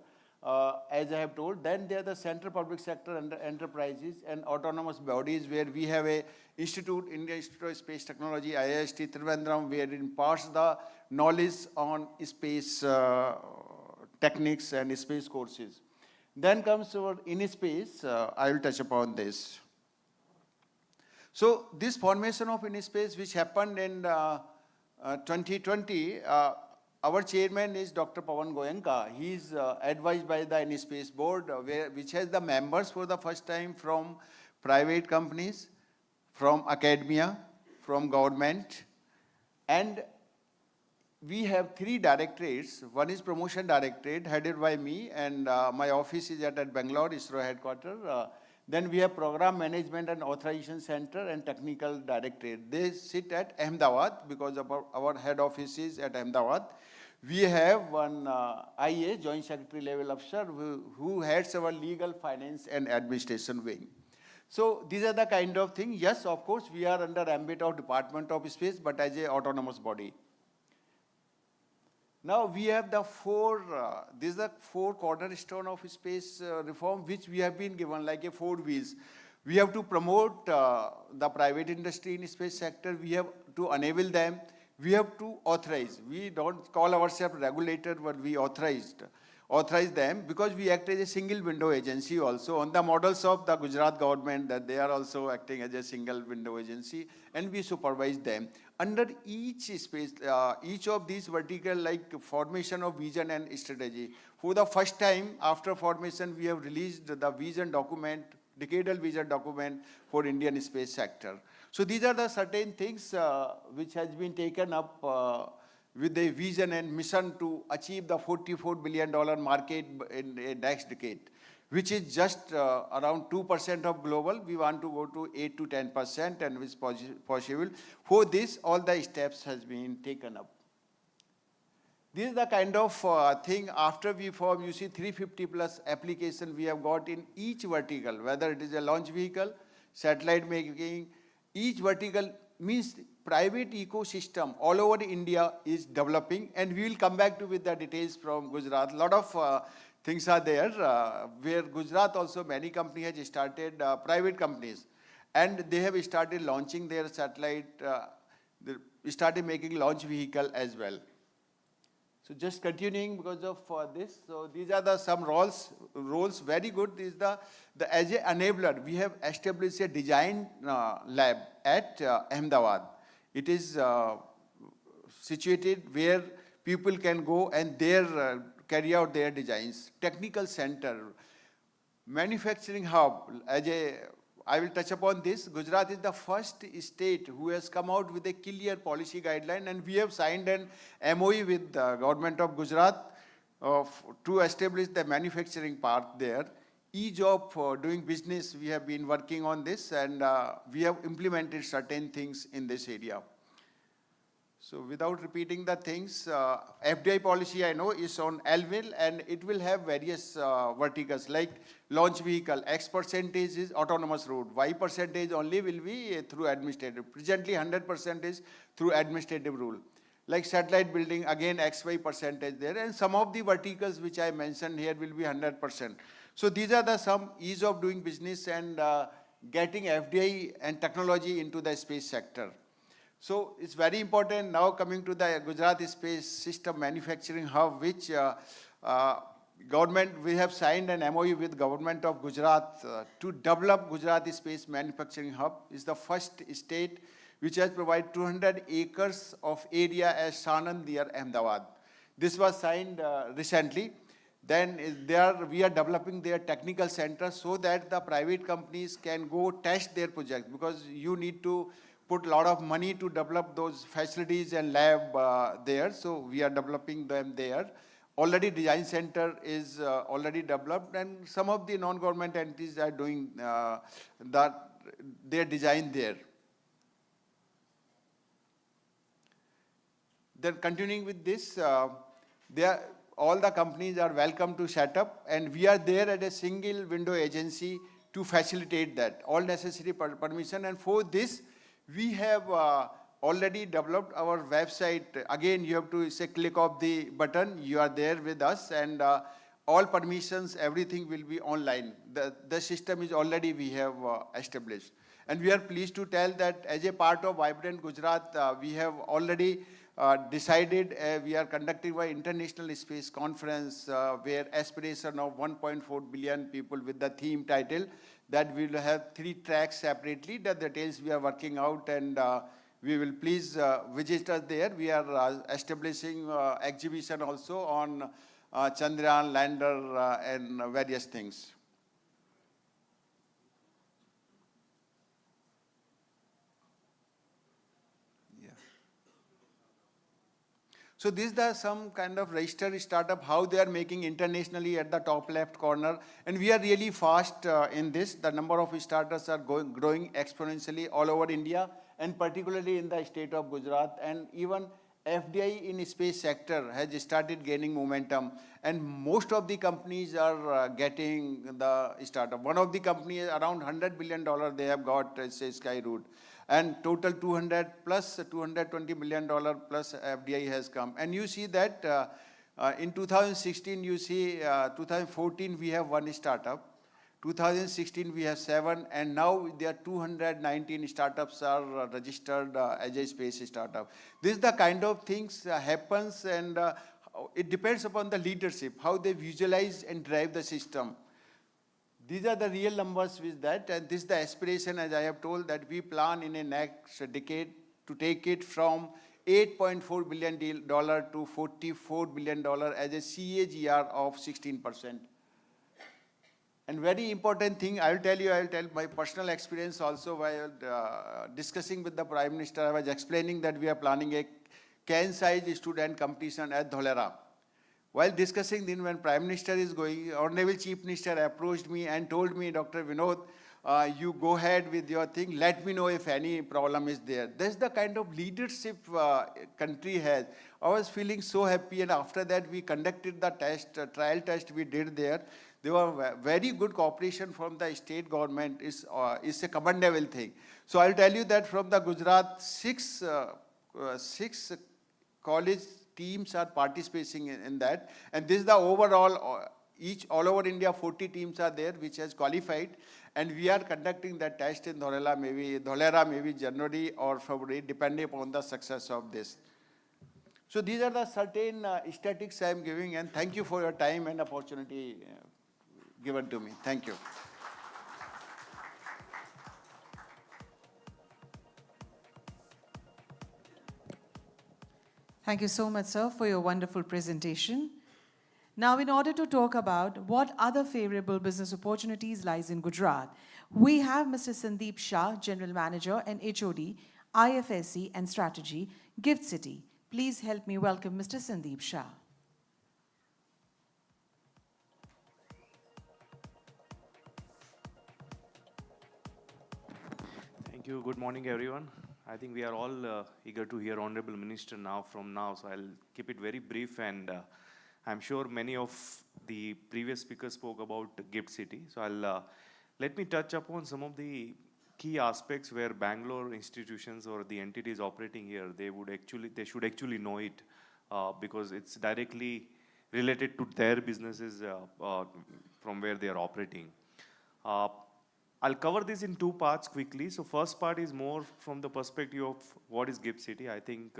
as I have told. Then there are the central public sector enterprises and autonomous bodies where we have a institute, Indian Institute of Space Technology, IIST Trivandrum, where it imparts the knowledge on space techniques and space courses. Then comes our in space, I will touch upon this. So this formation of in space which happened in 2020, our chairman is Dr. Pawan Goenka. He is advised by the In-Space Board, which has the members for the first time from private companies, from academia, from government. And we have 3 directorates. One is Promotion Directorate, headed by me, and my office is at Bangalore, ISRO headquarters. Then we have Program Management and Authorization Center and Technical Directorate. They sit at Ahmedabad because our head office is at Ahmedabad. We have one IA, Joint Secretary level officer, who heads our legal, finance and administration wing. So these are the kind of things. Yes, of course, we are under ambit of Department of Space, but as an autonomous body. Now we have the these are 4 cornerstone of space reform, which we have been given like a 4 V's. We have to promote the private industry in space sector. We have to enable them. We have to authorize. We don't call ourselves regulator, but we authorized. authorize them, because we act as a single window agency also on the models of the Gujarat government, that they are also acting as a single window agency, and we supervise them. Under each space, each of these vertical, like formation of vision and strategy, for the first time after formation, we have released the vision document, decadal vision document for Indian space sector. So these are the certain things which has been taken up with the vision and mission to achieve the $44 billion market in the next decade, which is just around 2% of global. We want to go to 8 to 10%, and which is possible. For this, all the steps has been taken up. This is the kind of thing after we form, you see 350 plus application we have got in each vertical, whether it is a launch vehicle, satellite making, each vertical means private ecosystem all over India is developing, and we will come back to with the details from Gujarat. A lot of things are there where Gujarat also many companies have started, private companies, and they have started launching their satellite, they started making launch vehicle as well. So just continuing because of this, so these are the some roles very good. This is the as an enabler, we have established a design lab at Ahmedabad. It is situated where people can go and there carry out their designs. Technical center, manufacturing hub, I will touch upon this. Gujarat is the first state who has come out with a clear policy guideline, and we have signed an MOU with the government of Gujarat to establish the manufacturing park there. Ease of doing business, we have been working on this, and we have implemented certain things in this area. So without repeating the things, FDI policy I know is on L-will, and it will have various verticals like launch vehicle, X percentage is autonomous route, Y percentage only will be through administrative. Presently 100% is through administrative rule. Like satellite building, again XY percentage there, and some of the verticals which I mentioned here will be 100%. So these are the some ease of doing business and getting FDI and technology into the space sector. So it's very important now coming to the Gujarat Space System Manufacturing Hub, which government, we have signed an MOU with government of Gujarat to develop Gujarat Space Manufacturing Hub. It's the first state which has provided 200 acres of area as Sanand near Ahmedabad. This was signed recently. Then we are developing their technical center so that the private companies can go test their projects, because you need to put a lot of money to develop those facilities and lab there. So we are developing them there. Already design center is already developed, and some of the non-government entities are doing their design there. Then continuing with this, all the companies are welcome to set up, and we are there at a single window agency to facilitate that, all necessary permission. And for this, we have already developed our website. Again, you have to say click of the button, you are there with us, and all permissions, everything will be online. The system is already we have established. And we are pleased to tell that as a part of Vibrant Gujarat, we have already decided we are conducting an international space conference where aspiration of 1.4 billion people with the theme title that we will have 3 tracks separately. The details we are working out, and we will please visit us there. We are establishing exhibition also on Chandrayaan lander and various things. So these are some kind of registered startup, how they are making internationally at the top left corner. And we are really fast in this. The number of startups are growing exponentially all over India, and particularly in the state of Gujarat. And even FDI in space sector has started gaining momentum. And most of the companies are getting the startup. One of the companies, around $100 billion they have got, say, Skyroot. And total 200 plus $220 million plus FDI has come. And you see that in 2016, you see 2014 we have 1 startup, 2016 we have 7, and now there are 219 startups are registered as a space startup. This is the kind of things happens, and it depends upon the leadership, how they visualize and drive the system. These are the real numbers with that, and this is the aspiration, as I have told, that we plan in the next decade to take it from $8.4 billion to $44 billion as a CAGR of 16%. And very important thing, I'll tell my personal experience also while discussing with the Prime Minister. I was explaining that we are planning a can-size student competition at Dholera. While discussing then when Prime Minister is going, Honorable Chief Minister approached me and told me, Dr. Vinod, you go ahead with your thing, let me know if any problem is there. That's the kind of leadership country has. I was feeling so happy, and after that we conducted the test, trial test we did there. There were very good cooperation from the state government, is a commendable thing. So I'll tell you that from the Gujarat, six college teams are participating in that, and this is the overall, all over India 40 teams are there which has qualified, and we are conducting that test in Dholera maybe January or February, depending upon the success of this. So these are the certain statistics I am giving, and thank you for your time and opportunity given to me. Thank you. Thank you so much, sir, for your wonderful presentation. Now, in order to talk about what other favorable business opportunities lies in Gujarat, we have Mr. Sandeep Shah, General Manager and HOD, IFSC and Strategy, Gift City. Please help me welcome Mr. Sandeep Shah. Thank you. Good morning, everyone. I think we are all eager to hear Honorable Minister from now, so I'll keep it very brief, and I'm sure many of the previous speakers spoke about Gift City. So let me touch upon some of the key aspects where Bangalore institutions or the entities operating here, they should actually know it because it's directly related to their businesses from where they are operating. I'll cover this in two parts quickly. So first part is more from the perspective of what is Gift City. I think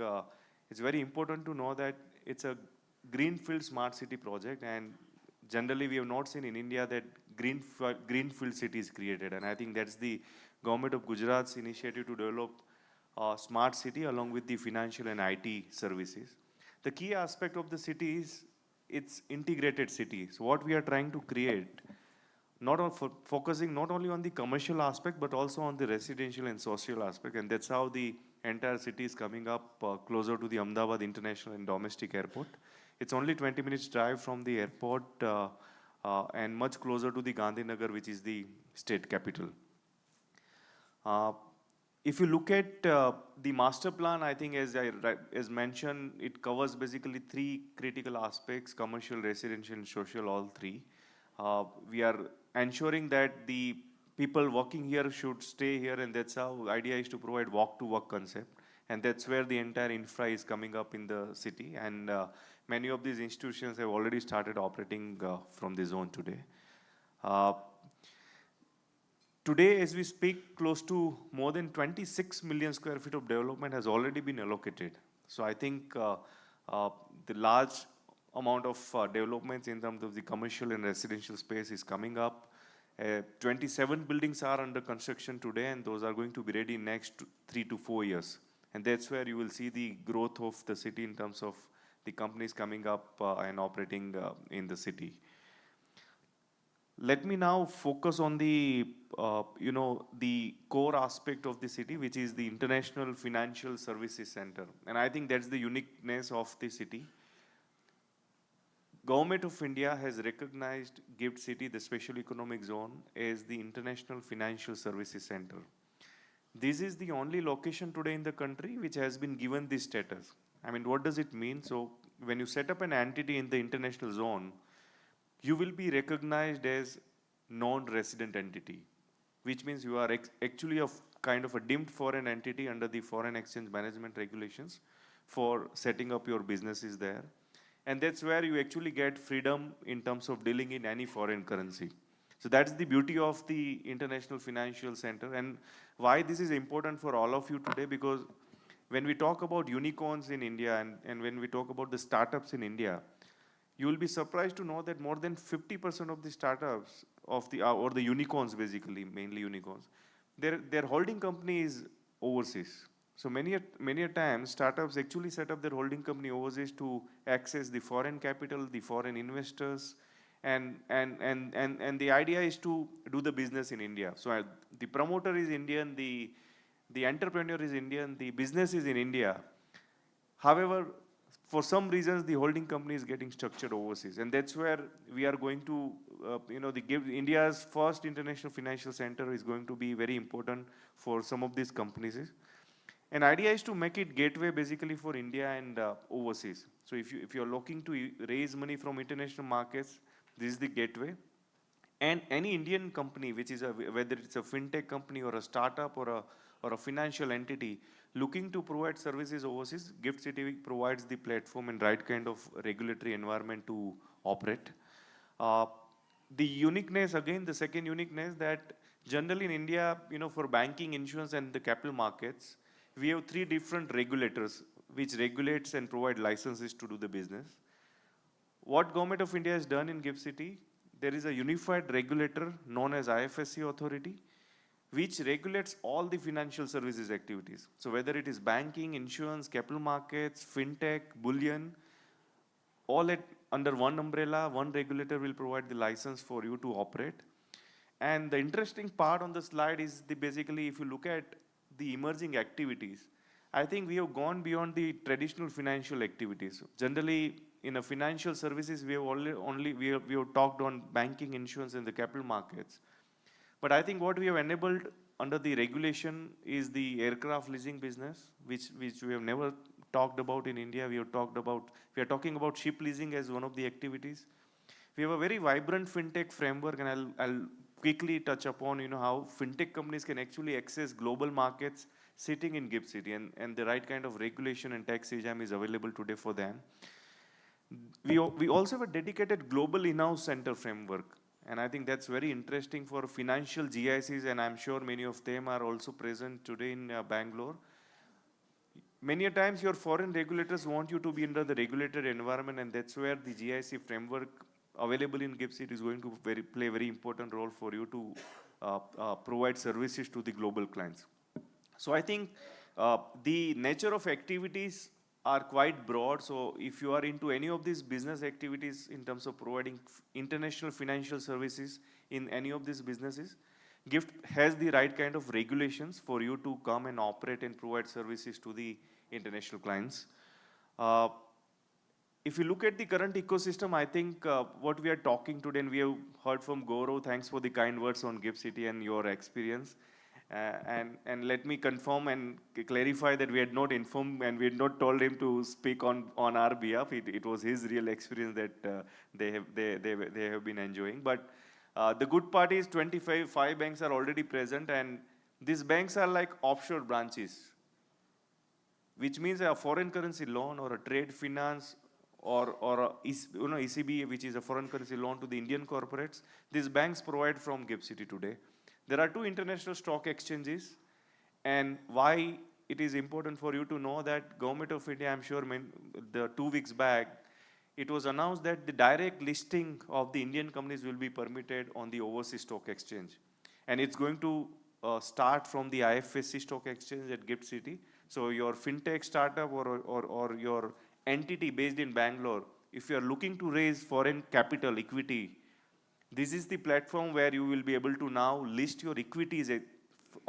it's very important to know that it's a greenfield smart city project, and generally we have not seen in India that greenfield city is created, and I think that's the government of Gujarat's initiative to develop a smart city along with the financial and IT services. The key aspect of the city is it's integrated city. So what we are trying to create, focusing not only on the commercial aspect, but also on the residential and social aspect. And that's how the entire city is coming up closer to the Ahmedabad International and Domestic Airport. It's only 20 minutes drive from the airport and much closer to the Gandhinagar, which is the state capital. If you look at the master plan, I think as mentioned, it covers basically three critical aspects: commercial, residential, and social, all three. We are ensuring that the people working here should stay here, and that's how the idea is to provide walk-to-work concept. And that's where the entire infra is coming up in the city. And many of these institutions have already started operating from the zone today. Today, as we speak, close to more than 26 million square feet of development has already been allocated. So I think the large amount of developments in terms of the commercial and residential space is coming up. 27 buildings are under construction today, and those are going to be ready in next 3 to 4 years. And that's where you will see the growth of the city in terms of the companies coming up and operating in the city. Let me now focus on the, the core aspect of the city, which is the International Financial Services Center. And I think that's the uniqueness of the city. Government of India has recognized Gift City, the Special Economic Zone, as the International Financial Services Center. This is the only location today in the country which has been given this status. I mean, what does it mean? So when you set up an entity in the international zone, you will be recognized as non-resident entity, which means you are actually kind of a deemed foreign entity under the foreign exchange management regulations for setting up your businesses there. And that's where you actually get freedom in terms of dealing in any foreign currency. So that's the beauty of the International Financial Center. And why this is important for all of you today, because when we talk about unicorns in India and when we talk about the startups in India, you will be surprised to know that more than 50% of the startups of the or the unicorns, basically mainly unicorns, their holding company is overseas. So many a time startups actually set up their holding company overseas to access the foreign capital, the foreign investors, and the idea is to do the business in India. So the promoter is Indian, the entrepreneur is Indian, the business is in India. However, for some reasons, the holding company is getting structured overseas, and that's where we are going to, India's first international financial center is going to be very important for some of these companies. And idea is to make it gateway basically for India and overseas. So if you're looking to raise money from international markets, this is the gateway. And any Indian company, which is whether it's a fintech company or a startup or a financial entity looking to provide services overseas, Gift City provides the platform and right kind of regulatory environment to operate. The uniqueness, again, the second uniqueness, that generally in India, for banking, insurance, and the capital markets, we have three different regulators which regulates and provide licenses to do the business. What Government of India has done in Gift City, there is a unified regulator known as IFSC authority, which regulates all the financial services activities. So whether it is banking, insurance, capital markets, fintech, bullion, all under one umbrella, one regulator will provide the license for you to operate. And the interesting part on the slide is basically if you look at the emerging activities, I think we have gone beyond the traditional financial activities. Generally, in a financial services, we have talked on banking, insurance, and the capital markets. But I think what we have enabled under the regulation is the aircraft leasing business, which we have never talked about in India. We are talking about ship leasing as one of the activities. We have a very vibrant fintech framework, and I'll quickly touch upon how fintech companies can actually access global markets sitting in Gift City, and the right kind of regulation and tax regime is available today for them. We also have a dedicated global in-house center framework, and I think that's very interesting for financial GICs, and I'm sure many of them are also present today in Bangalore. Many a times your foreign regulators want you to be under the regulated environment, and that's where the GIC framework available in Gift City is going to play a very important role for you to provide services to the global clients. So I think the nature of activities are quite broad. So if you are into any of these business activities in terms of providing international financial services in any of these businesses, Gift has the right kind of regulations for you to come and operate and provide services to the international clients. If you look at the current ecosystem, I think what we are talking today, and we have heard from Gaurav, thanks for the kind words on Gift City and your experience. And let me confirm and clarify that we had not informed and we had not told him to speak on our behalf. It was his real experience that they have been enjoying. But the good part is 5 banks are already present, and these banks are like offshore branches, which means a foreign currency loan or a trade finance or ECB, which is a foreign currency loan to the Indian corporates, these banks provide from Gift City today. There are 2 international stock exchanges, and why it is important for you to know that Government of India, I'm sure the 2 weeks back, it was announced that the direct listing of the Indian companies will be permitted on the overseas stock exchange. And it's going to start from the IFSC stock exchange at Gift City. So your fintech startup or your entity based in Bangalore, if you are looking to raise foreign capital equity, this is the platform where you will be able to now list your equities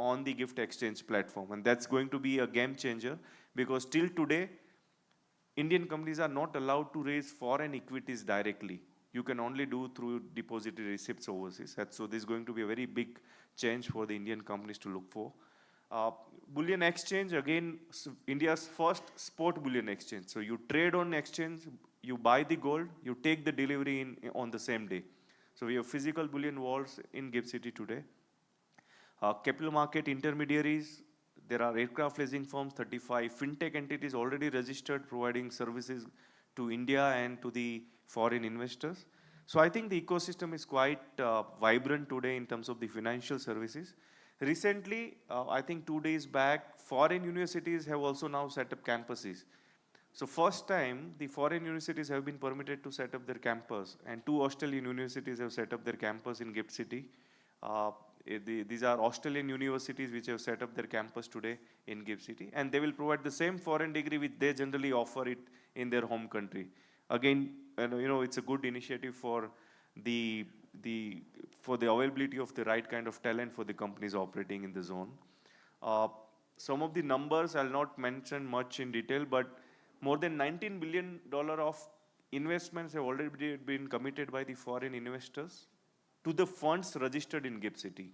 on the Gift Exchange platform. And that's going to be a game changer, because till today, Indian companies are not allowed to raise foreign equities directly. You can only do through depository receipts overseas. So this is going to be a very big change for the Indian companies to look for. Bullion exchange, again, India's first spot bullion exchange. So you trade on exchange, you buy the gold, you take the delivery on the same day. So we have physical bullion vaults in Gift City today. Capital market intermediaries, there are aircraft leasing firms, 35 fintech entities already registered providing services to India and to the foreign investors. So I think the ecosystem is quite vibrant today in terms of the financial services. Recently, I think 2 days back, foreign universities have also now set up campuses. So first time, the foreign universities have been permitted to set up their campus, and 2 Australian universities have set up their campus in GIFT City. These are Australian universities which have set up their campus today in GIFT City, and they will provide the same foreign degree which they generally offer it in their home country. Again, it's a good initiative for the availability of the right kind of talent for the companies operating in the zone. Some of the numbers I'll not mention much in detail, but more than $19 billion of investments have already been committed by the foreign investors to the funds registered in GIFT City.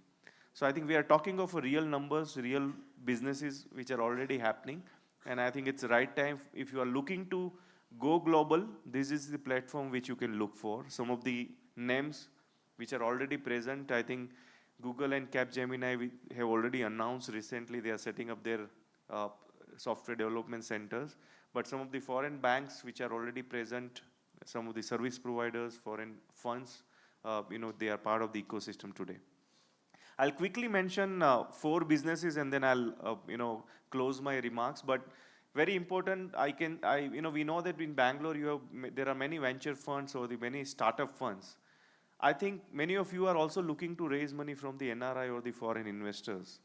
So I think we are talking of real numbers, real businesses which are already happening. And I think it's the right time. If you are looking to go global, this is the platform which you can look for. Some of the names which are already present, I think Google and Capgemini have already announced recently they are setting up their software development centers. But some of the foreign banks which are already present, some of the service providers, foreign funds, they are part of the ecosystem today. I'll quickly mention 4 businesses and then I'll, close my remarks. But very important, we know that in Bangalore there are many venture funds or many startup funds. I think many of you are also looking to raise money from the NRI or the foreign investors.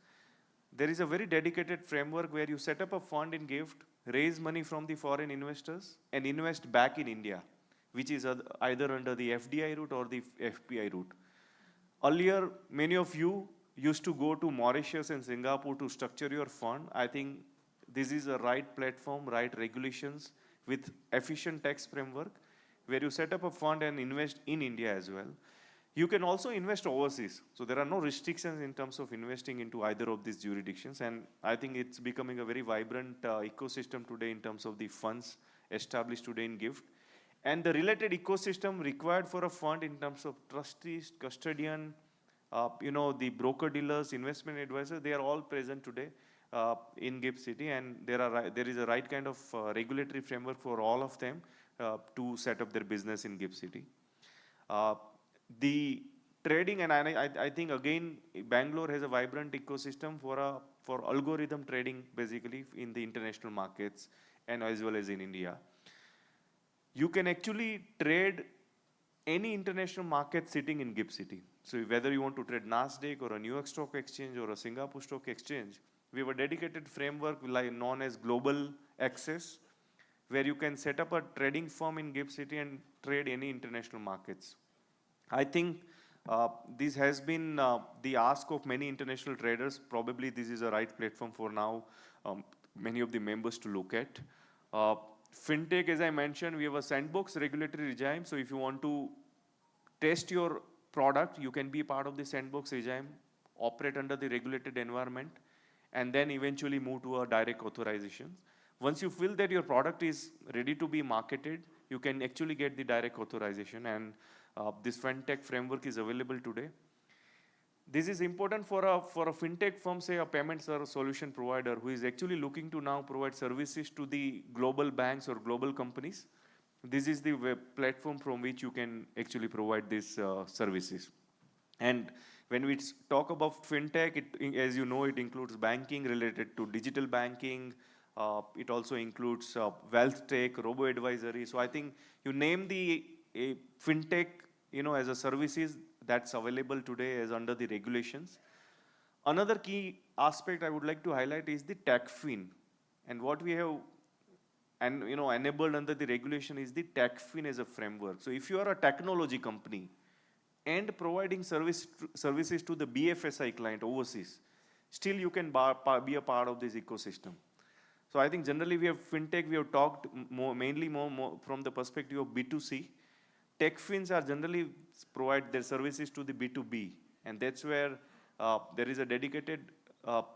There is a very dedicated framework where you set up a fund in GIFT, raise money from the foreign investors, and invest back in India, which is either under the FDI route or the FPI route. Earlier, many of you used to go to Mauritius and Singapore to structure your fund. I think this is a right platform, right regulations with efficient tax framework where you set up a fund and invest in India as well. You can also invest overseas. So there are no restrictions in terms of investing into either of these jurisdictions. And I think it's becoming a very vibrant ecosystem today in terms of the funds established today in GIFT. And the related ecosystem required for a fund in terms of trustees, custodian, the broker dealers, investment advisors, they are all present today in GIFT City. And there is a right kind of regulatory framework for all of them to set up their business in GIFT City. The trading, and I think again, Bangalore has a vibrant ecosystem for algorithm trading, basically in the international markets and as well as in India. You can actually trade any international market sitting in GIFT City. So whether you want to trade NASDAQ or a New York Stock Exchange or a Singapore Stock Exchange, we have a dedicated framework known as Global Access, where you can set up a trading firm in GIFT City and trade any international markets. I think this has been the ask of many international traders. Probably this is a right platform for now many of the members to look at. FinTech, as I mentioned, we have a sandbox regulatory regime. So if you want to test your product, you can be part of the sandbox regime, operate under the regulated environment, and then eventually move to a direct authorization. Once you feel that your product is ready to be marketed, you can actually get the direct authorization. And this FinTech framework is available today. This is important for a FinTech firm, say a payments or a solution provider who is actually looking to now provide services to the global banks or global companies. This is the web platform from which you can actually provide these services. And when we talk about FinTech, as you know, it includes banking related to digital banking. It also includes wealth tech, robo-advisory. So I think you name the FinTech, as a services that's available today as under the regulations. Another key aspect I would like to highlight is the TechFin. And what we have enabled under the regulation is the TechFin as a framework. So if you are a technology company and providing services to the BFSI client overseas, still you can be a part of this ecosystem. So I think generally we have FinTech, we have talked mainly more from the perspective of B2C. TechFins are generally provide their services to the B2B. And that's where there is a dedicated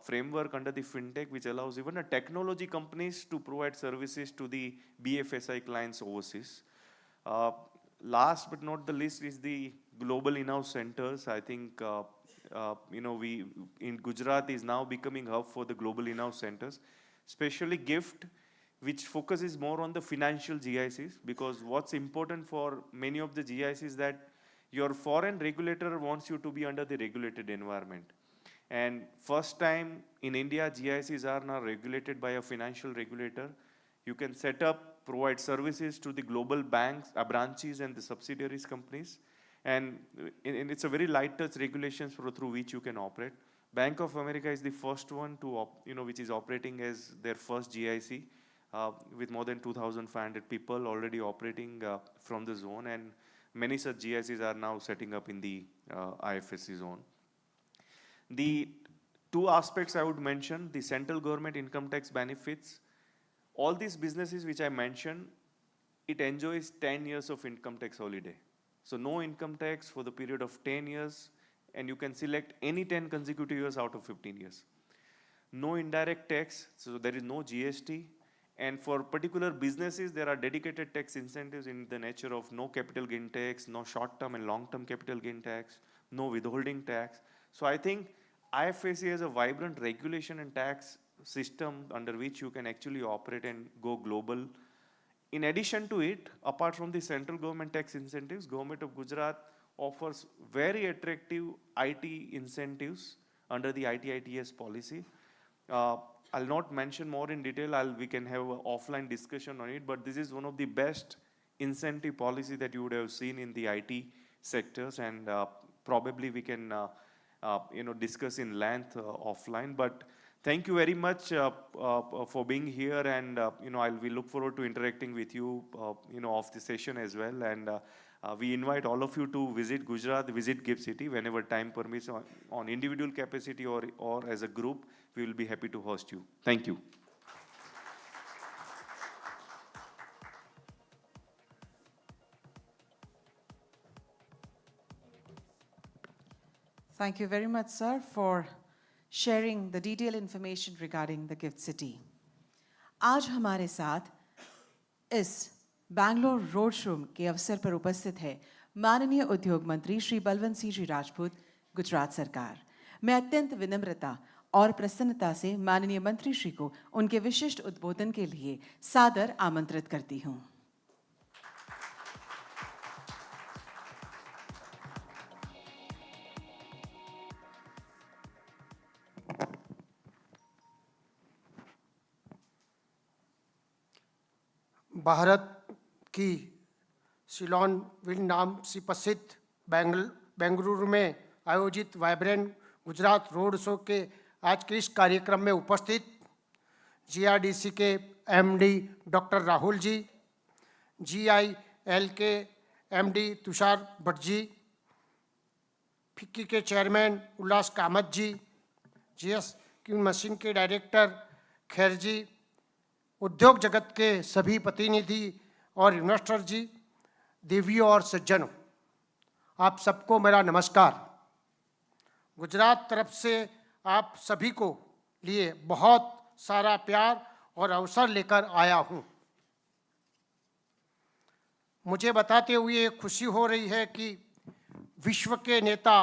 framework under the FinTech which allows even a technology companies to provide services to the BFSI clients overseas. Last but not the least is the global in-house centers. I think we in Gujarat is now becoming hub for the global in-house centers, especially GIFT, which focuses more on the financial GICs, because what's important for many of the GICs is that your foreign regulator wants you to be under the regulated environment. And first time in India, GICs are now regulated by a financial regulator. You can set up, provide services to the global banks, branches and the subsidiaries companies. And it's a very light touch regulations through which you can operate. Bank of America is the first one to, which is operating as their first GIC with more than 2,500 people already operating from the zone. And many such GICs are now setting up in the IFSC zone. The two aspects I would mention, the central government income tax benefits. All these businesses which I mentioned, it enjoys 10 years of income tax holiday. So no income tax for the period of 10 years, and you can select any 10 consecutive years out of 15 years. No indirect tax, so there is no GST. And for particular businesses, there are dedicated tax incentives in the nature of no capital gain tax, no short-term and long-term capital gain tax, no withholding tax. So I think IFSC has a vibrant regulation and tax system under which you can actually operate and go global. In addition to it, apart from the central government tax incentives, Government of Gujarat offers very attractive IT incentives under the IT-ITS policy. I'll not mention more in detail, we can have an offline discussion on it, but this is one of the best incentive policy that you would have seen in the IT sectors, and probably we can discuss in length offline. But thank you very much for being here, and we look forward to interacting with you, off the session as well. And we invite all of you to visit Gujarat, visit GIFT City whenever time permits, on individual capacity or as a group. We will be happy to host you. Thank you. Thank you very much, sir, for sharing the detailed information regarding the GIFT City. आज हमारे साथ इस Bangalore road show के अवसर पर उपस्थित है माननीय उद्योग मंत्री श्री बलवंत सिंह जी राजपूत, गुजरात सरकार। मैं अत्यंत विनम्रता और प्रसन्नता से माननीय मंत्री श्री को उनके विशिष्ट उद्बोधन के लिए सादर आमंत्रित करती हूँ। भारत की शिलोंग नाम से प्रसिद्ध बेंगलुरु में आयोजित वाइब्रेंट गुजरात रोड शो के आज के इस कार्यक्रम में उपस्थित GRDC के MD doctor Rahul ji, GIL के MD तुषार भट्ट जी, फिक्की के चेयरमैन उल्लास कामत जी, GS मशीन के डायरेक्टर खैर जी, उद्योग जगत के सभी प्रतिनिधि और इन्वेस्टर जी, देवियों और सज्जनों, आप सबको मेरा नमस्कार। गुजरात तरफ से आप सभी को लिए बहुत सारा प्यार और अवसर लेकर आया हूं। मुझे बताते हुए खुशी हो रही है कि विश्व के नेता,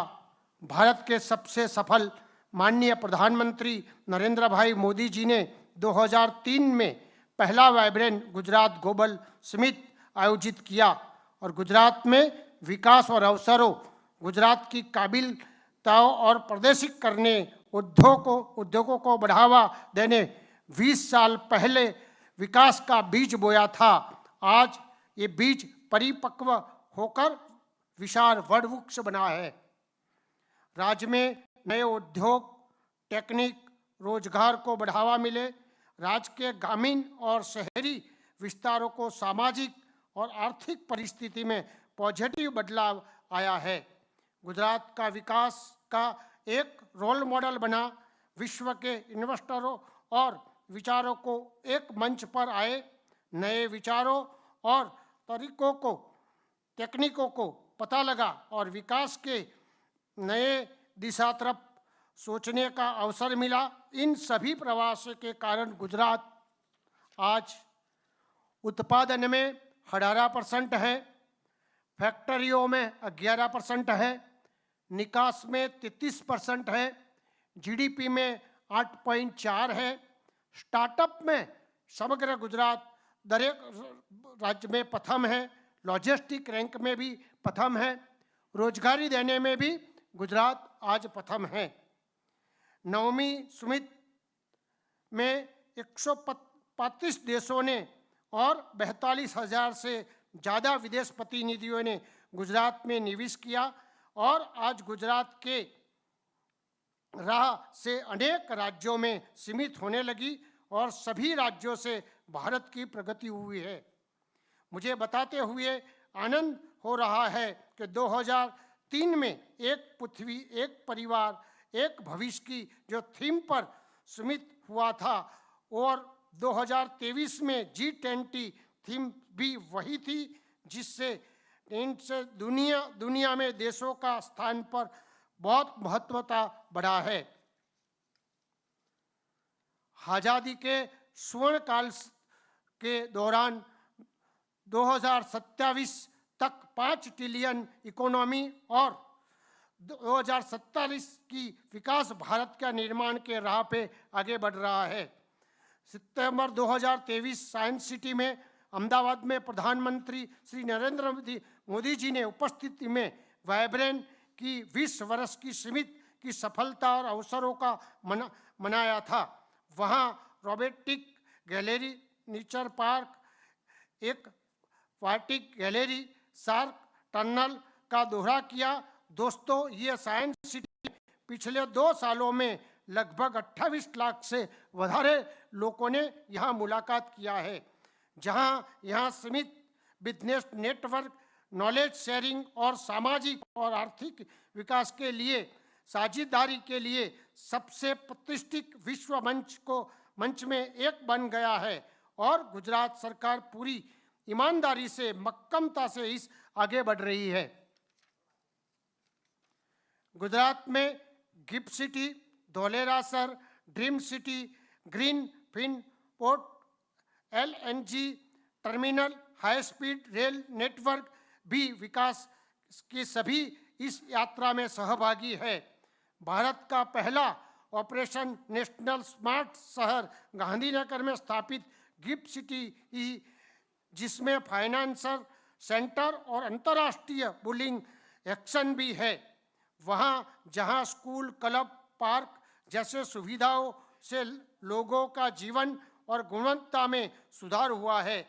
भारत के सबसे सफल माननीय प्रधानमंत्री नरेंद्र भाई मोदी जी ने 2003 में पहला वाइब्रेंट गुजरात ग्लोबल समिट आयोजित किया और गुजरात में विकास और अवसरों, गुजरात की काबिलियतों और प्रादेशिक करने, उद्योगों को बढ़ावा देने 20 साल पहले विकास का बीज बोया था। आज ये बीज परिपक्व होकर विशाल वृक्ष बना है। राज्य में नए उद्योग, टेक्निक, रोजगार को बढ़ावा मिले, राज्य के ग्रामीण और शहरी विस्तारों को सामाजिक और आर्थिक परिस्थिति में पॉजिटिव बदलाव आया है। गुजरात का विकास का एक रोल मॉडल बना, विश्व के इन्वेस्टरों और विचारों को एक मंच पर आए, नए विचारों और तरीकों को, टेक्निकों को पता लगा और विकास के नए दिशा तरफ सोचने का अवसर मिला। इन सभी प्रवास के कारण गुजरात आज उत्पादन में 18% है, फैक्ट्रियों में 11% है, निकास में 33% है, GDP में 8.4 है, स्टार्टअप में समग्र गुजरात दरेक राज्य में प्रथम है, लॉजिस्टिक रैंक में भी प्रथम है, रोजगारी देने में भी गुजरात आज प्रथम है। 9वीं समिट में 135 देशों ने और 42,000 से ज़्यादा विदेश प्रतिनिधियों ने गुजरात में निवेश किया और आज गुजरात के राह से अनेक राज्यों में सीमित होने लगी और सभी राज्यों से भारत की प्रगति हुई है। मुझे बताते हुए आनंद हो रहा है कि 2003 में एक पृथ्वी एक परिवार एक भविष्य की जो थीम पर समिट हुआ था और 2023 में G20 थीम भी वही थी, जिससे इनसे दुनिया में देशों का स्थान पर बहुत महत्वता बढ़ा है। आज़ादी के स्वर्ण काल के दौरान 2027 तक 5 ट्रिलियन इकोनॉमी और 2047 की विकास भारत का निर्माण के राह पे आगे बढ़ रहा है। सितंबर 2023 साइंस सिटी में अहमदाबाद में प्रधानमंत्री श्री नरेंद्र मोदी जी ने उपस्थिति में वाइब्रेंट की 20 वर्ष की समिट की सफलता और अवसरों का मनाया था। वहाँ रोबोटिक गैलरी, नेचर पार्क, एक वाटिक गैलरी, शार्क टनल का दौरा किया। दोस्तों, ये साइंस सिटी पिछले 2 सालों में लगभग 28 लाख से વધારે लोगों ने यहाँ मुलाकात किया है, जहाँ यहाँ सीमित बिजनेस नेटवर्क, नॉलेज शेयरिंग और सामाजिक और आर्थिक विकास के लिए साझेदारी के लिए सबसे प्रतिष्ठित विश्व मंच में एक बन गया है और गुजरात सरकार पूरी ईमानदारी से मक्कमता से इस आगे बढ़ रही है। गुजरात में gift city, Dholera SIR, dream city, green fin port, LNG terminal, high speed rail network भी विकास के सभी इस यात्रा में सहभागी है। भारत का पहला ऑपरेशन नेशनल स्मार्ट शहर गांधीनगर में स्थापित गिफ्ट सिटी, जिसमें फाइनेंसर सेंटर और अंतर्राष्ट्रीय बुलिंग एक्शन भी है। वहाँ जहाँ स्कूल, क्लब, पार्क जैसे सुविधाओं से लोगों का जीवन और गुणवत्ता में सुधार हुआ है।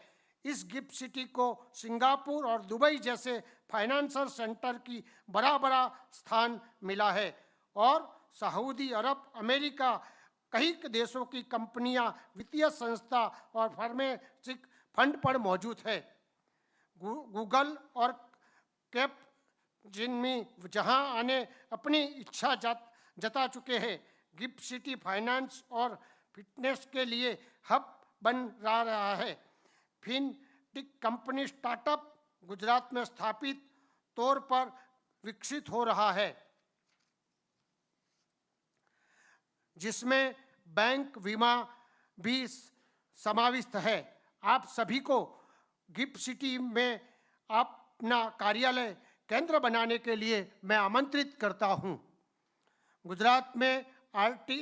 इस गिफ्ट सिटी को सिंगापुर और दुबई जैसे फाइनेंशियल सेंटर की बड़ा स्थान मिला है और सऊदी अरब, अमेरिका, कई देशों की कंपनियां, वित्तीय संस्था और फार्मेसिक फंड पर मौजूद है। गूगल और कैप जिनमें जहां आने अपनी इच्छा जता चुके हैं। गिफ्ट सिटी फाइनेंस और फिटनेस के लिए हब बन रहा है। फिनटेक कंपनी स्टार्टअप गुजरात में स्थापित तौर पर विकसित हो रहा है, जिसमें बैंक, बीमा भी समाविष्ट है। आप सभी को गिफ्ट सिटी में अपना कार्यालय केंद्र बनाने के लिए मैं आमंत्रित करता हूं। गुजरात में RT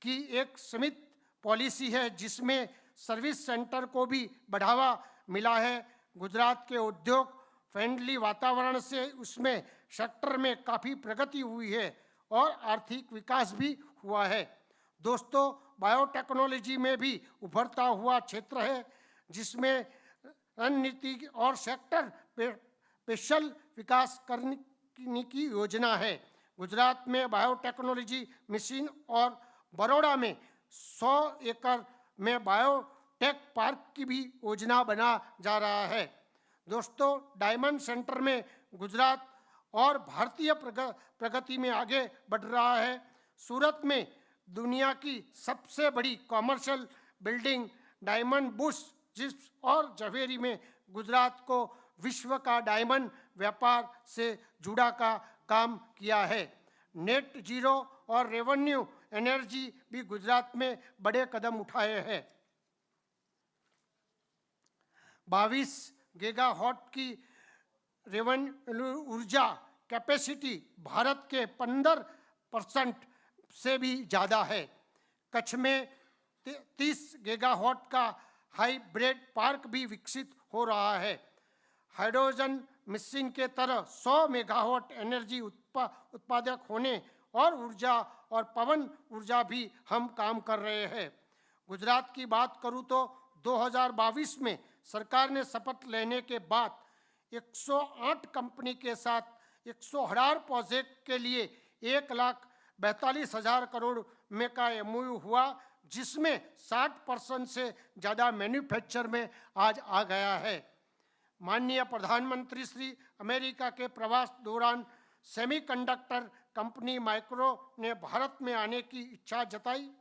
की एक सीमित पॉलिसी है, जिसमें सर्विस सेंटर को भी बढ़ावा मिला है। गुजरात के उद्योग फ्रेंडली वातावरण से उसमें सेक्टर में काफ़ी प्रगति हुई है और आर्थिक विकास भी हुआ है। दोस्तों, बायोटेक्नोलॉजी में भी उभरता हुआ क्षेत्र है, जिसमें रणनीति और सेक्टर स्पेशल विकास करने की योजना है। गुजरात में बायोटेक्नोलॉजी मिशन और बड़ौदा में 100 एकड़ में बायोटेक पार्क की भी योजना बना जा रहा है। दोस्तों, डायमंड सेंटर में गुजरात और भारतीय प्रगति में आगे बढ़ रहा है। सूरत में दुनिया की सबसे बड़ी कॉमर्शियल बिल्डिंग डायमंड बुश जिप्स और जवेरी में गुजरात को विश्व का डायमंड व्यापार से जुड़ा का काम किया है। नेट जीरो और रेवेन्यू एनर्जी भी गुजरात में बड़े कदम उठाए हैं। 22 गीगावाट की रेवेन्यू ऊर्जा कैपेसिटी भारत के 15% से भी ज़्यादा है। कच्छ में 30 गीगावाट का हाइब्रिड पार्क भी विकसित हो रहा है। हाइड्रोजन मिशन के तरह 100 मेगावाट एनर्जी उत्पादक होने और ऊर्जा और पवन ऊर्जा भी हम काम कर रहे हैं। गुजरात की बात करूं तो 2022 में सरकार ने शपथ लेने के बाद 108 कंपनी के साथ 118 प्रोजेक्ट के लिए 1,42,000 करोड़ में का MOU हुआ, जिसमें 60% से ज़्यादा मैन्युफैक्चर में आज आ गया है। माननीय प्रधानमंत्री श्री अमेरिका के प्रवास दौरान सेमीकंडक्टर कंपनी माइक्रो ने भारत में आने की इच्छा जताई।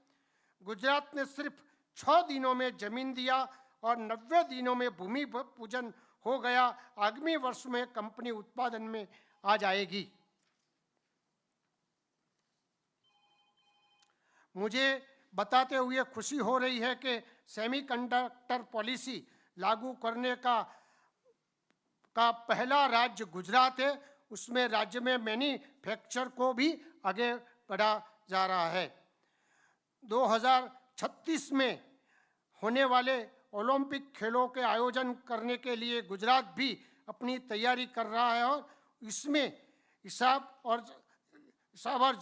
गुजरात ने सिर्फ 6 दिनों में जमीन दिया और 90 दिनों में भूमि पूजन हो गया। आगामी वर्ष में कंपनी उत्पादन में आ जाएगी। मुझे बताते हुए खुशी हो रही है कि सेमीकंडक्टर पॉलिसी लागू करने का पहला राज्य गुजरात है। उसमें राज्य में मैन्युफैक्चर को भी आगे बढ़ा जा रहा है। 2036 में होने वाले ओलंपिक खेलों के आयोजन करने के लिए गुजरात भी अपनी तैयारी कर रहा है और इसमें हिसाब और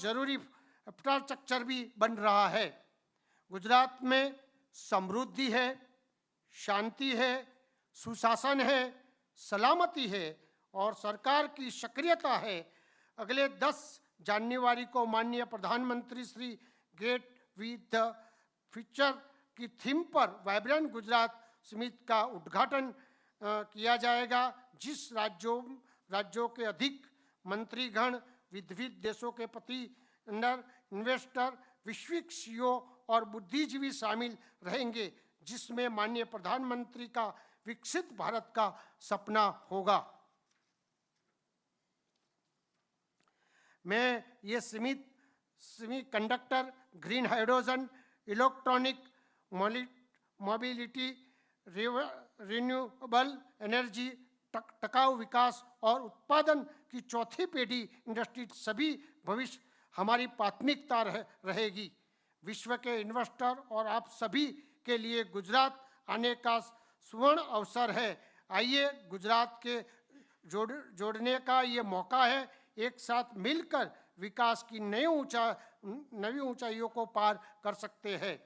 जरूरी इंफ्रास्ट्रक्चर भी बन रहा है। गुजरात में समृद्धि है, शांति है, सुशासन है, सलामती है और सरकार की सक्रियता है। अगले 10 जनवरी को माननीय प्रधानमंत्री Shri get with the future की थीम पर वाइब्रेंट गुजरात समिट का उद्घाटन किया जाएगा, जिस राज्यों के अधिक मंत्रीगण, विविध देशों के प्रतिनिधि, इन्वेस्टर, वैश्विक CEO और बुद्धिजीवी शामिल रहेंगे, जिसमें माननीय प्रधानमंत्री का विकसित भारत का सपना होगा। मैं ये semiconductor, green hydrogen, electronic mobility, renewable energy, टिकाऊ विकास और उत्पादन की चौथी पीढ़ी इंडस्ट्री सभी भविष्य हमारी प्राथमिकता रहेगी। विश्व के इन्वेस्टर और आप सभी के लिए गुजरात आने का सुवर्ण अवसर है। आइए गुजरात के जोड़ने का ये मौका है। एक साथ मिलकर विकास की नई ऊंचाइयों को पार कर सकते हैं।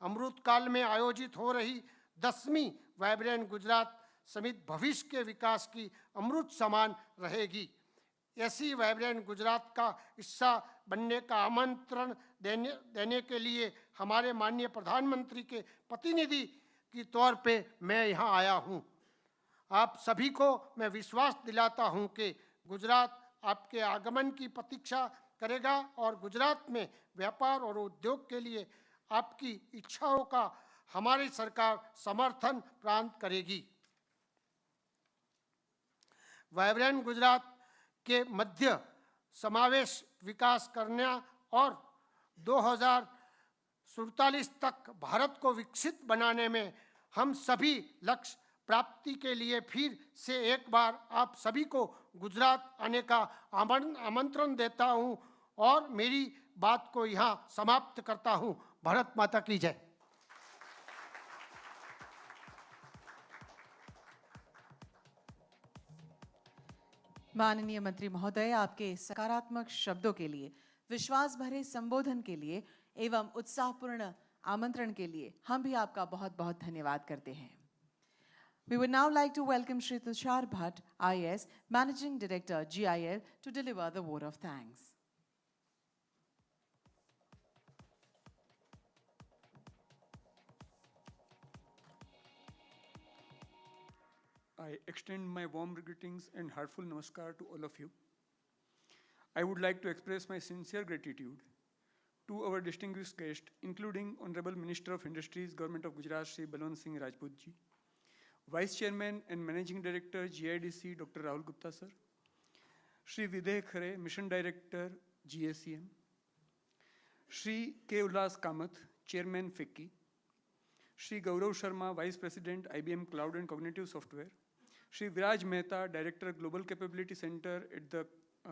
अमृत काल में आयोजित हो रही 10वीं वाइब्रेंट गुजरात समिट भविष्य के विकास की अमृत समान रहेगी। ऐसी वाइब्रेंट गुजरात का हिस्सा बनने का आमंत्रण देने के लिए हमारे माननीय प्रधानमंत्री के प्रतिनिधि के तौर पे मैं यहाँ आया हूँ। आप सभी को मैं विश्वास दिलाता हूँ कि गुजरात आपके आगमन की प्रतीक्षा करेगा और गुजरात में व्यापार और उद्योग के लिए आपकी इच्छाओं का हमारी सरकार समर्थन प्रदान करेगी। वाइब्रेंट गुजरात के मध्य समावेश विकास करना और 2047 तक भारत को विकसित बनाने में हम सभी लक्ष्य प्राप्ति के लिए फिर से एक बार आप सभी को गुजरात आने का आमंत्रण देता हूं और मेरी बात को यहाँ समाप्त करता हूं। भारत माता की जय। माननीय मंत्री महोदय, आपके सकारात्मक शब्दों के लिए, विश्वास भरे संबोधन के लिए एवं उत्साहपूर्ण आमंत्रण के लिए हम भी आपका बहुत बहुत धन्यवाद करते हैं। We would now like to welcome Shri Tushar Bhatt, IAS, Managing Director, GIL, to deliver the vote of thanks. I extend my warm greetings and heartful namaskar to all of you. I would like to express my sincere gratitude to our distinguished guest, including Honorable Minister of Industries, Government of Gujarat, Shri Balvantsinh Rajput ji, Vice Chairman and Managing Director, GIDC, Dr. Rahul Gupta sir, Shri Videh Khare, Mission Director, GACM, Shri K. Ullas Kamath, Chairman, FICCI, Shri Gaurav Sharma, Vice President, IBM Cloud and Cognitive Software, Shri Viraj Mehta, Director, Global Capability Center at the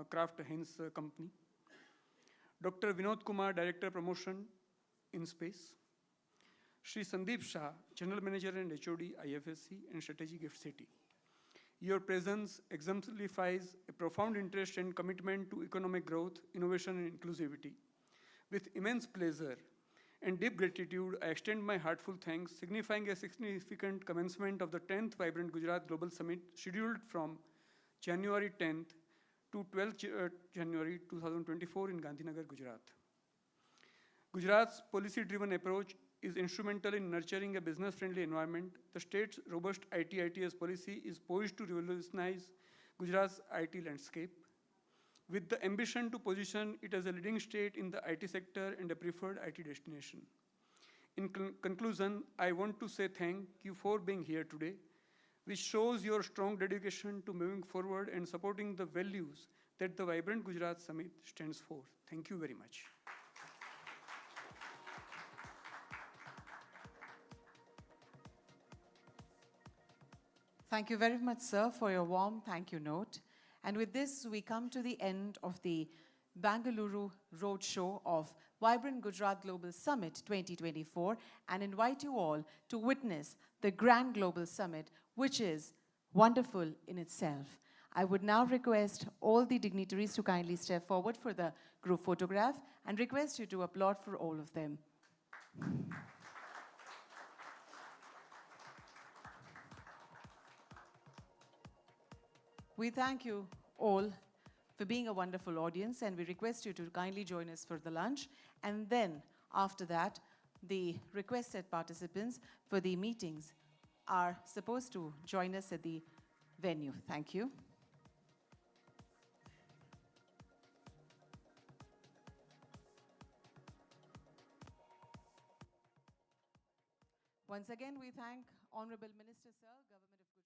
Kraft Heinz Company, Dr. Vinod Kumar, Director, Promotion in Space, Shri Sandeep Shah, General Manager and HOD, IFSC and Strategy Gift City. Your presence exemplifies a profound interest and commitment to economic growth, innovation, and inclusivity. With immense pleasure and deep gratitude, I extend my heartfelt thanks, signifying a significant commencement of the 10th Vibrant Gujarat Global Summit, scheduled from January 10th to 12th January 2024 in Gandhinagar, Gujarat. Gujarat's policy-driven approach is instrumental in nurturing a business-friendly environment. The state's robust IT-ITS policy is poised to revolutionize Gujarat's IT landscape, with the ambition to position it as a leading state in the IT sector and a preferred IT destination. In conclusion, I want to say thank you for being here today, which shows your strong dedication to moving forward and supporting the values that the Vibrant Gujarat Summit stands for. Thank you very much. Thank you very much, sir, for your warm thank you note. And with this, we come to the end of the Bengaluru Roadshow of Vibrant Gujarat Global Summit 2024 and invite you all to witness the Grand Global Summit, which is wonderful in itself. I would now request all the dignitaries to kindly step forward for the group photograph and request you to applaud for all of them. We thank you all for being a wonderful audience, and we request you to kindly join us for the lunch. And then, after that, the requested participants for the meetings are supposed to join us at the venue. Thank you. Once again, we thank Honorable Minister, Sir, Government of Gujarat.